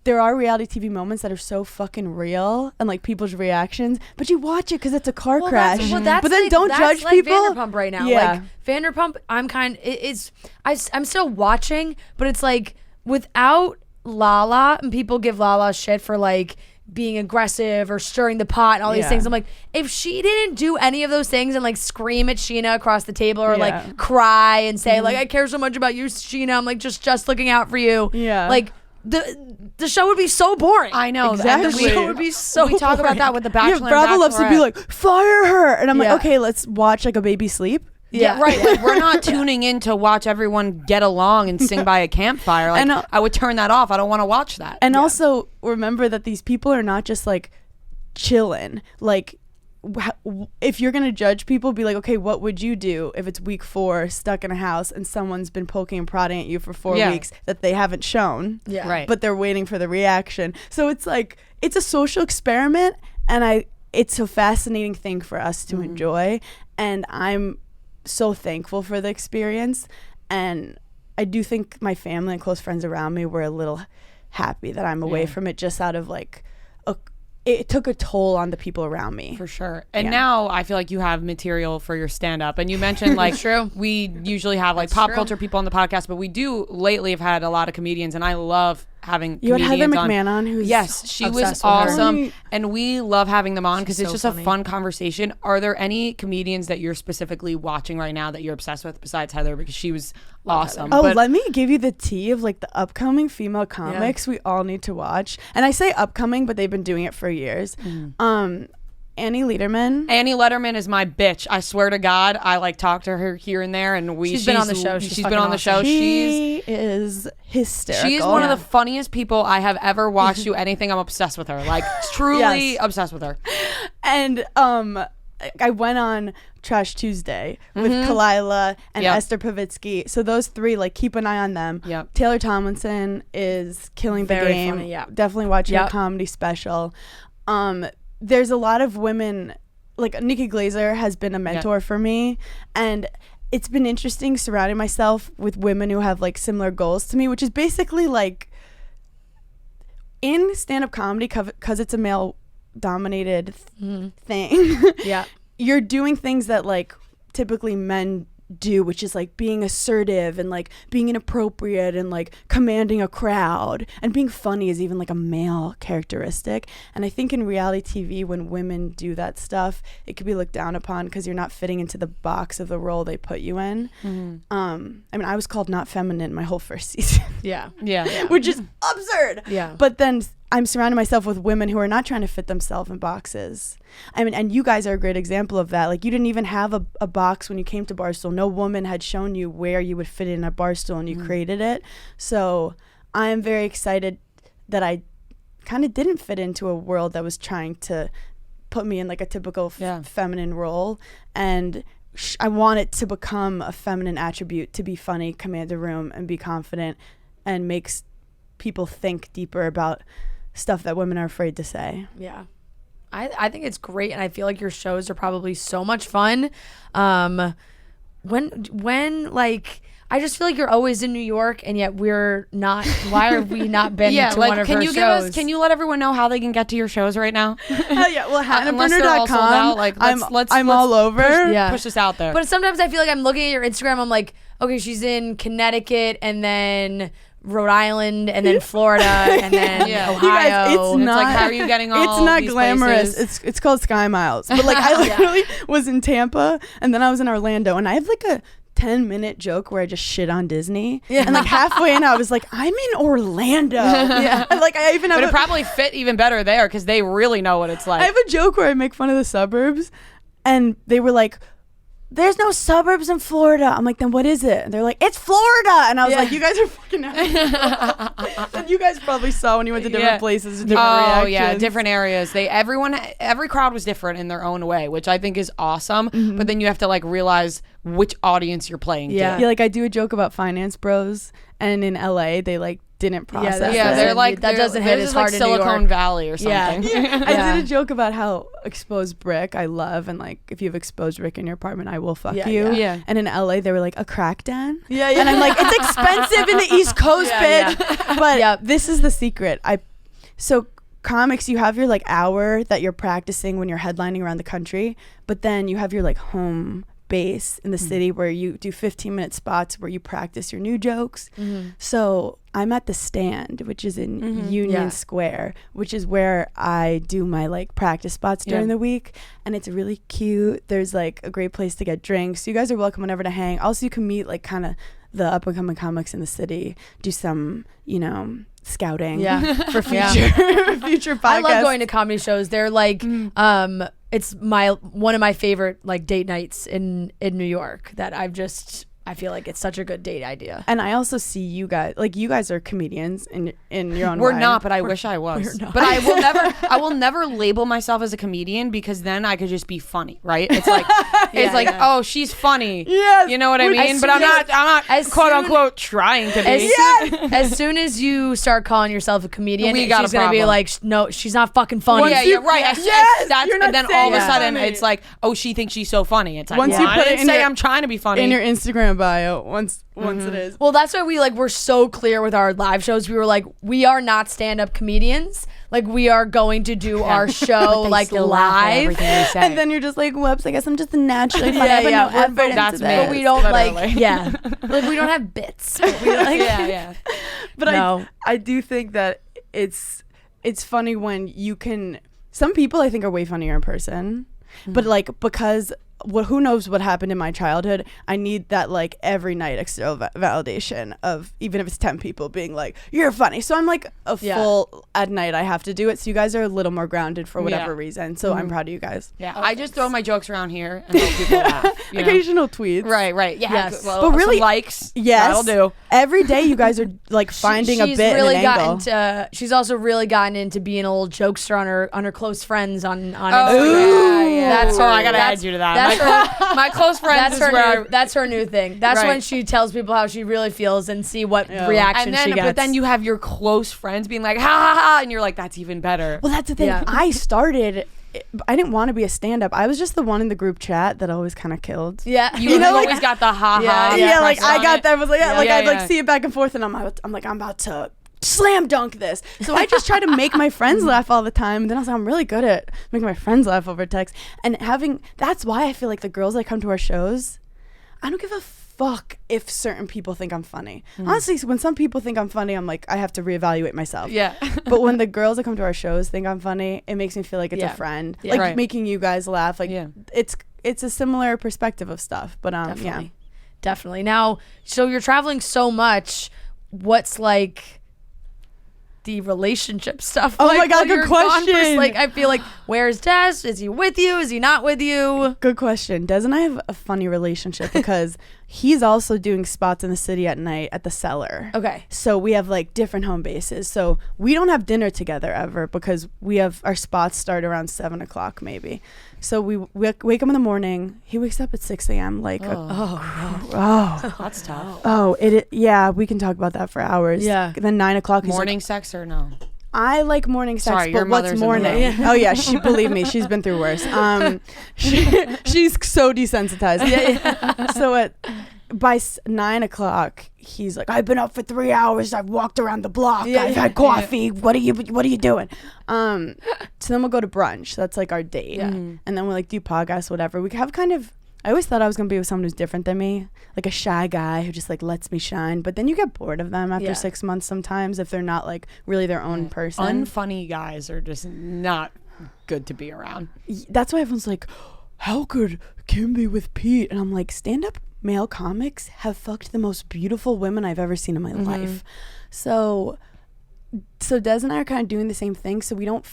there are reality TV moments that are so fucking real and like people's reactions, but you watch it because it's a car crash. But then like, don't judge like people. Vanderpump right now. Yeah. Like Vanderpump, I'm still watching, but it's like without Lala, and people give Lala shit for like being aggressive or stirring the pot and all these things. I'm like, if she didn't do any of those things and like scream at Sheena across the table or like cry and say like, I care so much about you, Sheena, I'm like just looking out for you. Yeah. Like the show would be so boring. I know. Exactly. And the show would be so We talk about that with The Bachelor. Bravo and loves to be like, fire her. And I'm like, Yeah. okay, let's watch like a baby sleep. Yeah, right. Like, we're not tuning in to watch everyone get along and sing by a campfire. Like, And, I would turn that off. I don't want to watch that. And also remember that these people are not just like chilling. Like if you're going to judge people, be like, okay, what would you do if it's week 4 stuck in a house and someone's been poking and prodding at you for 4 weeks that they haven't shown, Right. but they're waiting for the reaction. So it's like, it's a social experiment, and it's a fascinating thing for us to enjoy, and I'm so thankful for the experience. And I do think my family and close friends around me were a little happy that I'm away from it, just out of like it took a toll on the people around me. For sure. And now I feel like you have material for your stand-up. And you mentioned like true. We usually have like pop culture people on the podcast, but we do lately have had a lot of comedians, and I love having You had comedians Heather McMahon on, who's she was obsessed with her. awesome, and we love having them on because it's so just funny. a fun conversation. Are there any comedians that you're specifically watching right now that you're obsessed with besides Heather, because she was awesome? Oh, But let me give you the tea of like the upcoming female comics we all need to watch. And I say upcoming, but they've been doing it for years. Annie Lederman. Annie Letterman is my bitch. I swear to God, I like talk to her here and there, and She's been on the show. She's She's been on the show. She is hysterical. She's one of the funniest people I have ever watched do anything. I'm obsessed with her. Like truly obsessed with her. And I went on Trash Tuesday with Kalila and Esther Pavitsky. So those three, like, keep an eye on them. Yep. Taylor Tomlinson is killing the Very game. funny, yeah. Definitely watching a comedy special. There's a lot of women, like Nikki Glaser has been a mentor for me, and it's been interesting surrounding myself with women who have like similar goals to me, which is basically like in stand-up comedy, because it's a male dominated thing. You're doing things that like typically men do, which is like being assertive and like being inappropriate and like commanding a crowd, and being funny is even like a male characteristic. And I think in reality TV, when women do that stuff, it could be looked down upon because you're not fitting into the box of the role they put you in. I mean, I was called not feminine my whole first season. Which is absurd. But then I'm surrounding myself with women who are not trying to fit themselves in boxes. I mean, and you guys are a great example of that. Like, you didn't even have a box when you came to Barstool. No woman had shown you where you would fit in at Barstool, and you created it. So I'm very excited that I kind of didn't fit into a world that was trying to put me in like a typical feminine role. And I want it to become a feminine attribute to be funny, command a room, and be confident, and makes people think deeper about stuff that women are afraid to say. I think it's great, and I feel like your shows are probably so much fun. When like, I just feel like you're always in New York, and yet we're not. Why are we not been to like, one of can her you shows? can you let everyone know how they can get to your shows right now? Well, Unless they're all sold out, HannahBerner.com. like, let's I'm all over. push this out there. But sometimes I feel like I'm looking at your Instagram, I'm like, okay, she's in Connecticut, and then Rhode Island, and then Florida, and then Ohio. You guys, it's And not. It's like, how are you getting all It's not these glamorous. places? It's called Sky Miles. But like, I literally was in Tampa, and then I was in Orlando, and I have like a 10-minute joke where I just shit on Disney. And like halfway in, I was like, I'm in Orlando. And like, I even have But it probably fit even better there because they really know what it's like. I have a joke where I make fun of the suburbs, and they were like, there's no suburbs in Florida. I'm like, then what is it? And they're like, it's Florida. And I was like, you guys are fucking out. And you guys probably saw when you went to different places, different reactions. Different areas. Every crowd was different in their own way, which I think is awesome. But then you have to like realize which audience you're playing to. Like, I do a joke about finance bros, and in LA they like didn't process it. They're like, that doesn't hit as hard like in New Silicon York. Valley or something. I did a joke about how exposed brick I love, and like, if you have exposed brick in your apartment, I will fuck you. And in LA they were like, a crack den. And I'm like, it's expensive in the East Coast, bitch. But this is the secret. So comics, you have your like hour that you're practicing when you're headlining around the country, but then you have your like home base in the city where you do 15-minute spots where you practice your new jokes. So I'm at the Stand, which is in Union Square, which is where I do my like practice spots during the week, and it's really cute. There's like a great place to get drinks. So you guys are welcome whenever to hang. Also, you can meet like kind of the up and coming comics in the city, do some, scouting for future future podcasts. I love going to comedy shows. They're like it's one of my favorite like date nights in New York that I feel like it's such a good date idea. And I also see you guys, like, you guys are comedians in your own way. We're not, but I wish I was. But I will never label myself as a comedian, because then I could just be funny, right? It's like, oh, she's funny. Yes. You know what I mean? But I'm not quote unquote trying to be. As soon as you start calling yourself a comedian, We got she's a going to be problem. like, no, she's not fucking funny. Right. you're not And then saying all of a it's sudden funny. it's like, oh, she thinks she's so funny. It's like, Once well, you I put it didn't in say your- I'm trying to be funny. in your Instagram bio once it is. Well, that's why we're so clear with our live shows. We were like, we are not stand-up comedians. Like, we are going to do our show like live. And then you're just like, whoops, I guess I'm just a naturally funny. I have no effort that's into me. this. But we don't Literally. like we don't have bits. But we like, But No. I do think that it's funny when you can. Some people I think are way funnier in person, but like because who knows what happened in my childhood, I need that like every night external validation of, even if it's 10 people being like, you're funny. So I'm like a full at night I have to do it. So you guys are a little more grounded for whatever reason. So I'm proud of you guys. Yeah, I just throw my jokes around here and hope people laugh. You know? Occasional tweets. Right. Yeah. Yes. Well, But really, some likes. Yes. That'll do. Every day you guys are like finding a bit really and an angle. she's also really gotten into being a little jokester on her close friends on Oh, Instagram. yeah. That's so her- I gotta that's- add you to that. that's My close friends That's is where her. That's her new thing. That's Right. when she tells people how she really feels and see what reaction and then, she gets. but then you have your close friends being like, ha ha ha, and you're like, that's even better. Well, that's the thing. Yeah. I didn't want to be a stand-up. I was just the one in the group chat that always kind of killed. yeah, You know, like- always got the ha ha. Yeah, like pressed I on got it. that. I was like, Yeah, I'd yeah. like see it back and forth, and I'm about to slam dunk this. So I just try to make my friends laugh all the time. And then I was like, I'm really good at making my friends laugh over text. And that's why I feel like the girls that come to our shows, I don't give a fuck if certain people think I'm funny. Honestly, when some people think I'm funny, I'm like, I have to reevaluate myself. Yeah. But when the girls that come to our shows think I'm funny, it makes me feel like it's a friend. Yeah. Like Right. making you guys laugh. Like it's a similar perspective of stuff. But definitely. Now, so you're traveling so much. What's like the relationship stuff? Oh like, my God, while good you're gone for- question. like, I feel like, where's Des? Is he with you? Is he not with you? Good question. Des and I have a funny relationship because he's also doing spots in the city at night at the Cellar. Okay. So we have like different home bases. So we don't have dinner together ever because we have our spots start around 7:00 maybe. So we wake up in the morning. He wakes up at 6 a.m. Like, That's tough. yeah, we can talk about that for hours. Yeah. Then 9:00. he's Morning like, sex or no? I like morning sex, Sorry, your but what's mother's in the morning? room. Oh yeah, believe me, she's been through worse. She's so desensitized. So by 9:00, he's like, I've been up for 3 hours. I've walked around the block. I've had coffee. What are you doing? So then we'll go to brunch. That's like our date. Yeah. And then we'll like do podcasts, whatever. We have kind of. I always thought I was gonna be with someone who's different than me, like a shy guy who just like lets me shine. But then you get bored of them after 6 months sometimes if they're not like really their own person. Unfunny guys are just not good to be around. That's why everyone's like, how could Kim be with Pete? And I'm like, stand-up male comics have fucked the most beautiful women I've ever seen in my life. So Des and I are kind of doing the same thing. So we don't.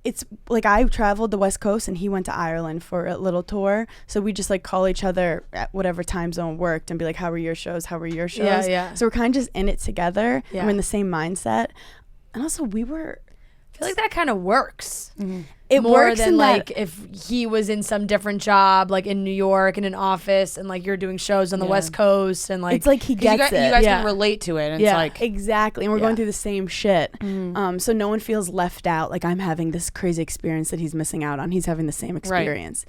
It's like I traveled the West Coast and he went to Ireland for a little tour. So we just like call each other at whatever time zone worked and be like, how were your shows? How were your shows? Yeah. So we're kind of just in it together. Yeah. We're in the same mindset. And also I feel like that kind of works. It More works than in that- like if he was in some different job, like in New York in an office, and like you're doing shows on the West Coast, and like it's like he 'Cause you gets guys, it. you guys Yeah. can relate to it. And Yeah. It's like, Exactly. And we're Yeah. going through the same shit. So no one feels left out. Like I'm having this crazy experience that he's missing out on. He's having the same experience.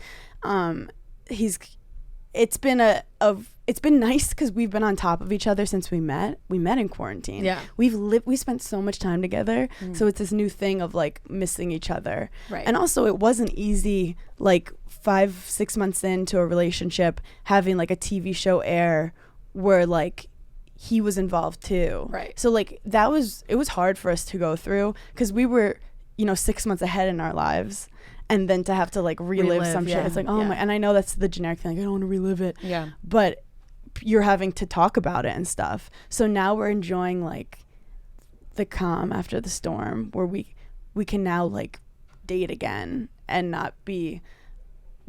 It's been nice because we've been on top of each other since we met. We met in quarantine. Yeah. We spent so much time together. So it's this new thing of like missing each other. Right. And also it wasn't easy, like 5-6 months into a relationship, having like a TV show air where like he was involved too. Right. So like it was hard for us to go through because we were, 6 months ahead in our lives. And then to have to like relive some shit. yeah. It's like, oh Yeah. my, and I know that's the generic thing. Like, I don't want to relive it. yeah. But you're having to talk about it and stuff. So now we're enjoying like the calm after the storm where we can now like date again and not be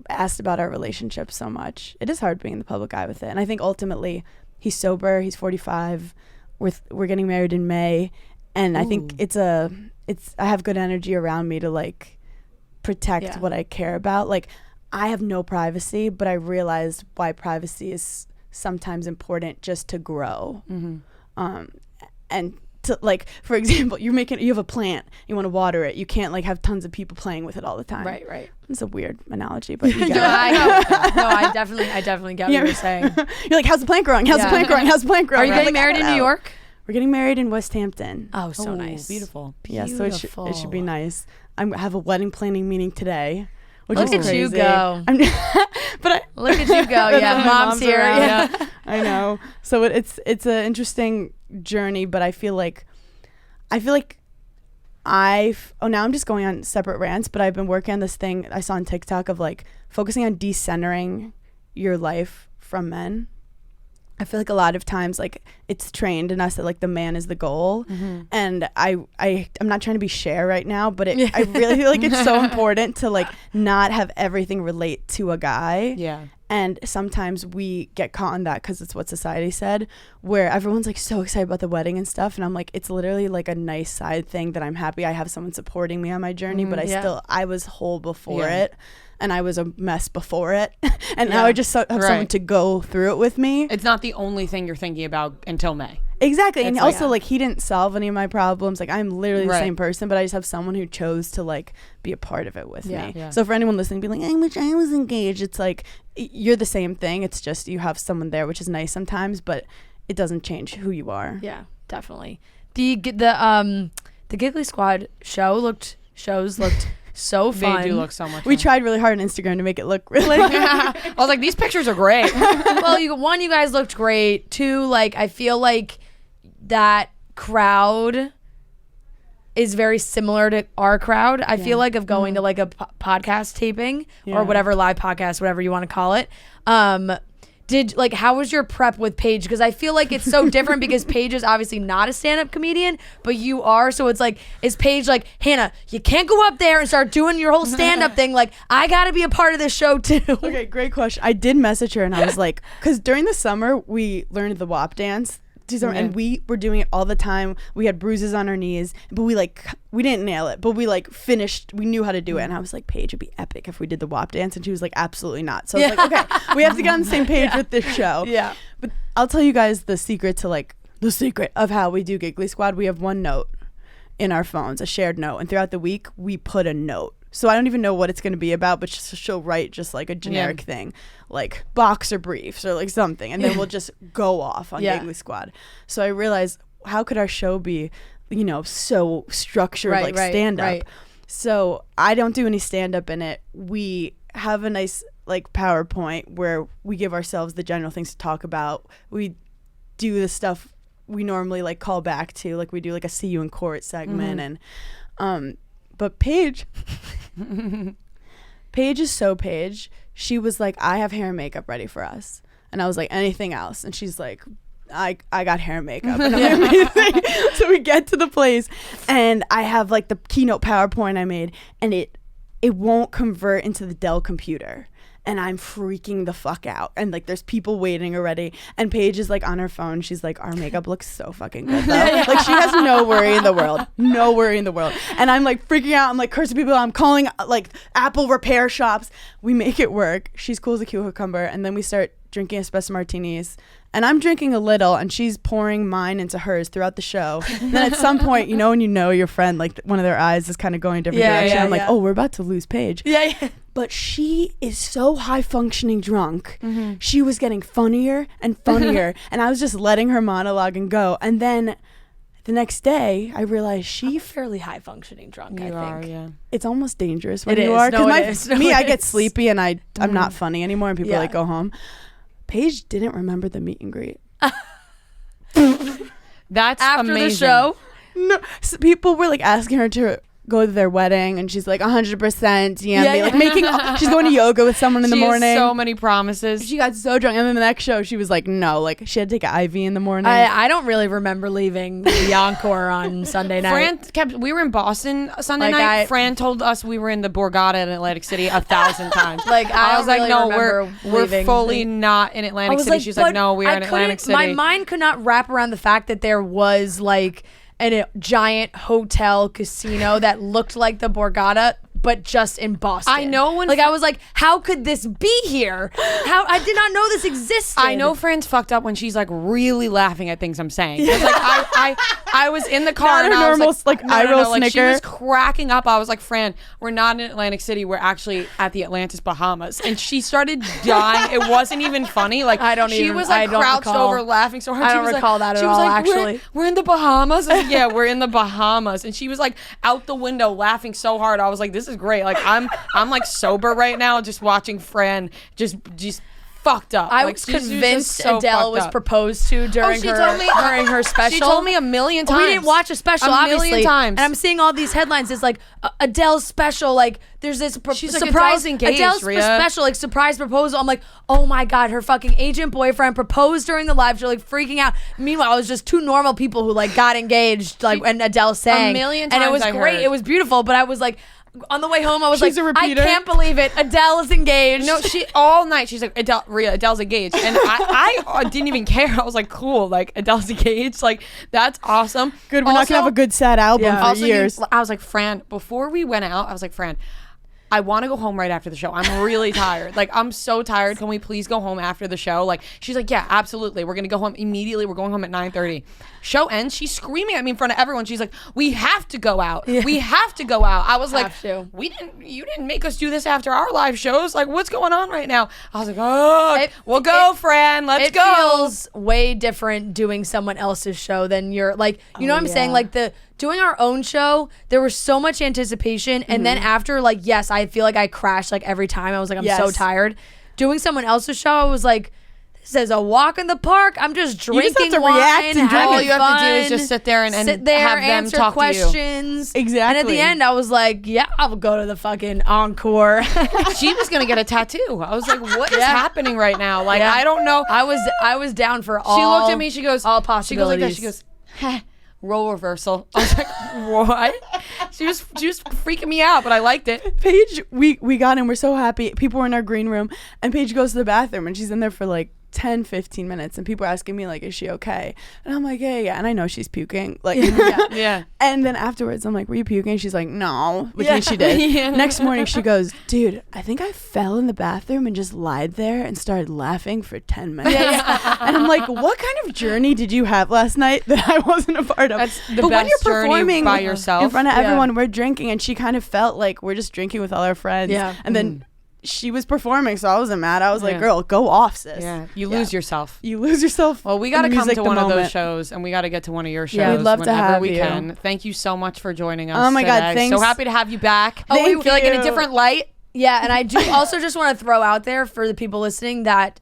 asked about our relationship so much. It is hard being in the public eye with it. And I think ultimately he's sober, he's 45. We're getting married in May. And I think I have good energy around me to like protect what I care about. Like I have no privacy, but I realized why privacy is sometimes important just to grow. And to, like, for example, you have a plant, you want to water it, you can't like have tons of people playing with it all the time. Right. It's a weird analogy, but you get I know. No, I definitely get what you're saying. You're like, how's the plant growing? How's the plant growing? How's the plant growing? Are you getting married in New York? We're getting married in West Hampton. Oh, so nice. Beautiful. Yeah, so it should be nice. I have a wedding planning meeting today. Which Look is at you crazy. go. Look at you go. Yeah, mom's here. Yeah. I know. So it's an interesting journey, but I feel like now I'm just going on separate rants, but I've been working on this thing I saw on TikTok of like focusing on decentering your life from men. I feel like a lot of times like it's trained in us that like the man is the goal, and I'm not trying to be Cher right now, but I really feel like it's so important to like not have everything relate to a guy. Yeah. And sometimes we get caught on that because it's what society said, where everyone's like so excited about the wedding and stuff, and I'm like, it's literally like a nice side thing that I'm happy I have someone supporting me on my journey, but I was whole before it. And I was a mess before it. And now I just have someone to go through it with me. It's not the only thing you're thinking about until May. Exactly. And also, like, he didn't solve any of my problems. Like, I'm literally the same person, but I just have someone who chose to, like, be a part of it with me. Yeah. So for anyone listening, be like, I wish I was engaged. It's like, you're the same thing. It's just you have someone there, which is nice sometimes, but it doesn't change who you are. Yeah, definitely. The Giggly Squad shows looked so fun. They do look so much fun. We tried really hard on Instagram to make it look really I was like, these pictures are great. Well, you guys looked great. 2, like, I feel like that crowd is very similar to our crowd. I feel like of going to like a podcast taping or whatever, live podcast, whatever you want to call it. How was your prep with Paige? Because I feel like it's so different because Paige is obviously not a stand-up comedian, but you are. So it's like, is Paige like, Hannah, you can't go up there and start doing your whole stand-up thing. Like, I got to be a part of this show too. Okay, great question. I did message her and I was like, because during the summer, we learned the WAP dance. And we were doing it all the time. We had bruises on our knees, but we didn't nail it, but we like finished. We knew how to do it, and I was like, Paige, it'd be epic if we did the WAP dance, and she was like, absolutely not. So I was like, okay, we have to get on the same page with this show. Yeah. But I'll tell you guys the secret of how we do Giggly Squad. We have one note in our phones, a shared note, and throughout the week we put a note. So I don't even know what it's going to be about, but she'll write just like a generic thing, like boxer briefs or like something. And then we'll just go off on Giggly Squad. So I realized, how could our show be, so structured like stand-up? Right. So I don't do any stand-up in it. We have a nice like PowerPoint where we give ourselves the general things to talk about. We do the stuff we normally like call back to, like we do like a See You in Court segment. And but Paige is so Paige. She was like, I have hair and makeup ready for us. And I was like, anything else? And she's like, I got hair and makeup. And I'm like, so we get to the place and I have like the keynote PowerPoint I made, and it won't convert into the Dell computer. And I'm freaking the fuck out. And like there's people waiting already. And Paige is like on her phone. She's like, our makeup looks so fucking good though. Like she has no worry in the world. No worry in the world. And I'm like freaking out. I'm like cursing people. I'm calling like Apple repair shops. We make it work. She's cool as a cucumber. And then we start drinking espresso martinis. And I'm drinking a little, and she's pouring mine into hers throughout the show. And then at some point, when your friend, like one of their eyes is kind of going a different direction. I'm like, oh, we're about to lose Paige. Yeah. But she is so high functioning drunk. She was getting funnier and funnier. And I was just letting her monologue and go. And then the next day, I realized I'm fairly high functioning drunk, I think. Are, yeah. It's almost dangerous when it you is. are. Because I get sleepy and I'm not funny anymore, and people like go home. Paige didn't remember the meet and greet. That's after amazing. the show. No, so people were like asking her to go to their wedding, and she's like 100%. Like making. She's going to yoga with someone in the morning. She has so many promises. She got so drunk, and then the next show she was like, no, like she had to take an IV in the morning. I don't really remember leaving the encore on Sunday night. We were in Boston Sunday night. Fran told us we were in the Borgata in Atlantic City 1,000 times. Like I was like, no, we're fully not in Atlantic City. She's like, no, we are in Atlantic City. My mind could not wrap around the fact that there was like a giant hotel casino that looked like the Borgata, but just in Boston. I know I was like, how could this be here? How I did not know this existed. I know Fran's fucked up when she's like really laughing at things I'm saying. Like I was in the car Not and a I was normal, like, eye roll like, she snicker. was cracking up. I was like, Fran, we're not in Atlantic City. We're actually at the Atlantis, Bahamas. And she started dying. It wasn't even funny. Like, she was like crouched over laughing so hard. I don't recall that at all, actually. We're in the Bahamas. I was like, yeah, we're in the Bahamas. And she was like out the window laughing so hard. I was like, this is great. Like, I'm like sober right now just watching Fran just fucked up. I like, was she was convinced so Adele was fucked up. proposed to during her special. She told me a million times. We didn't watch a special, a obviously. million times. And I'm seeing all these headlines. It's like Adele's special. Like there's this She's like, surprise Adele's engaged, Adele's Rhea. special, like surprise proposal. I'm like, oh my god, her fucking agent boyfriend proposed during the live show, like freaking out. Meanwhile, it was just two normal people who like got engaged, like and Adele sang A million and it times was I great. heard. It was beautiful, but I was like. On the way home, I was She's like, a I repeater. can't believe it. Adele is engaged. No, she all night. She's like, Adele's engaged, and I didn't even care. I was like, cool, like Adele's engaged, like that's awesome. Good, we're not gonna have a good sad album for Also, years. I was like, Fran, before we went out, I was like, Fran, I want to go home right after the show. I'm really tired. Like, I'm so tired. Can we please go home after the show? Like, she's like, yeah, absolutely. We're going to go home immediately. We're going home at 9:30. Show ends. She's screaming at me in front of everyone. She's like, we have to go out. Yeah. We have to go out. I was like, you didn't make us do this after our live shows. Like, what's going on right now? I was like, oh, we'll go, Fran. Let's go. It feels way different doing someone else's show than you're like, you know what I'm saying? Like doing our own show, there was so much anticipation. And then after, like, yes, I feel like I crashed like every time. I was like, I'm so tired. Doing someone else's show, I was like, this is a walk in the park. I'm just drinking wine, react and drink. All you have to do fun, is just sit there and have them answer talk questions. to you. Exactly. And at the end, I was like, yeah, I'll go to the fucking encore. She was gonna get a tattoo. I was like, what is happening right now? Like, I don't know. I was down for all. She looked at me. She goes, all She goes like that. possibilities. She goes, heh, role reversal. I was like, what? She was freaking me out, but I liked it. Paige, we got in. We're so happy. People were in our green room, and Paige goes to the bathroom, and she's in there for like 10-15 minutes, and people are asking me like, is she okay? And I'm like, yeah, and I know she's puking, like, yeah. And then afterwards I'm like, were you puking? She's like, no, which means she did. Next morning she goes, dude, I think I fell in the bathroom and just lied there and started laughing for 10 minutes. And I'm like, what kind of journey did you have last night that I wasn't a part of? That's the but best when you're journey performing by yourself in front of everyone, we're drinking, and she kind of felt like we're just drinking with all our friends. And then she was performing, so I wasn't mad. I was like, girl, go off, sis. Yeah, you lose yourself. You lose yourself. Well, we got to in come music to the one of moment. those shows, and we got to get to one of your shows Yeah, we'd love to whenever have we you. can. Thank you so much for joining us. Oh my God, today. thanks. So happy to have you back. Thank we feel like in a you. different light. Yeah, and I do also just want to throw out there for the people listening that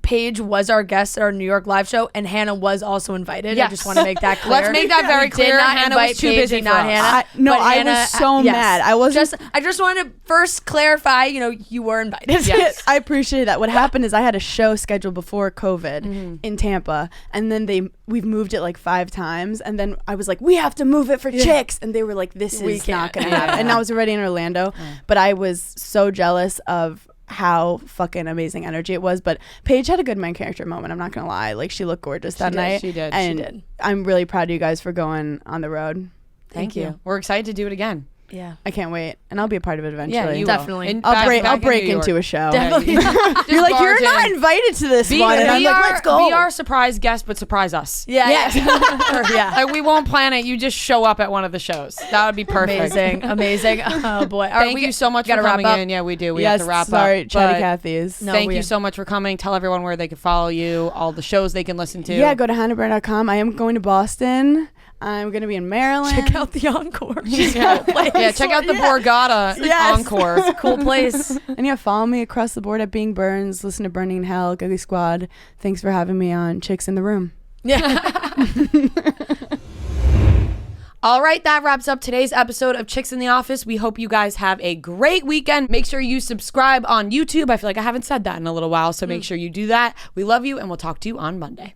Paige was our guest at our New York live show, and Hannah was also invited. Yes. I just want to make that clear. Let's make that very We did clear. not Hannah invite was too Paige busy and for not us. Hannah. No, but I Hannah, was so mad. I wasn't. I just want to first clarify. You were invited. Yes. I appreciate that. What happened is I had a show scheduled before COVID in Tampa, and then we've moved it like 5 times, and then I was like, we have to move it for chicks, and they were like, this is not gonna happen. And I was already in Orlando, but I was so jealous of how fucking amazing energy it was. But Paige had a good main character moment, I'm not gonna lie. Like, she looked gorgeous that night. She did. And I'm really proud of you guys for going on the road. Thank you. We're excited to do it again. Yeah. I can't wait, and I'll be a part of it eventually. Yeah, you Definitely. will. I'll break into a show. Definitely. You're like, you're not invited to this one, and I'm like, let's go. Be our surprise guest, but surprise us. Yeah. Like, we won't plan it. You just show up at one of the shows. That would be perfect. Amazing. Oh boy. Thank you so much for coming in. Yeah, we do. We have to wrap up. Sorry, Chatty But Cathy's. thank you so much for coming. Tell everyone where they can follow you, all the shows they can listen to. Yeah, go to hannahburn.com. I am going to Boston. I'm going to be in Maryland. Check out the encore. Yeah, check out the Borgata Encore. It's a cool place. And yeah, follow me across the board at Being Burns. Listen to Burning in Hell, Gugly Squad. Thanks for having me on Chicks in the Room. Yeah. All right, that wraps up today's episode of Chicks in the Office. We hope you guys have a great weekend. Make sure you subscribe on YouTube. I feel like I haven't said that in a little while, so make sure you do that. We love you, and we'll talk to you on Monday.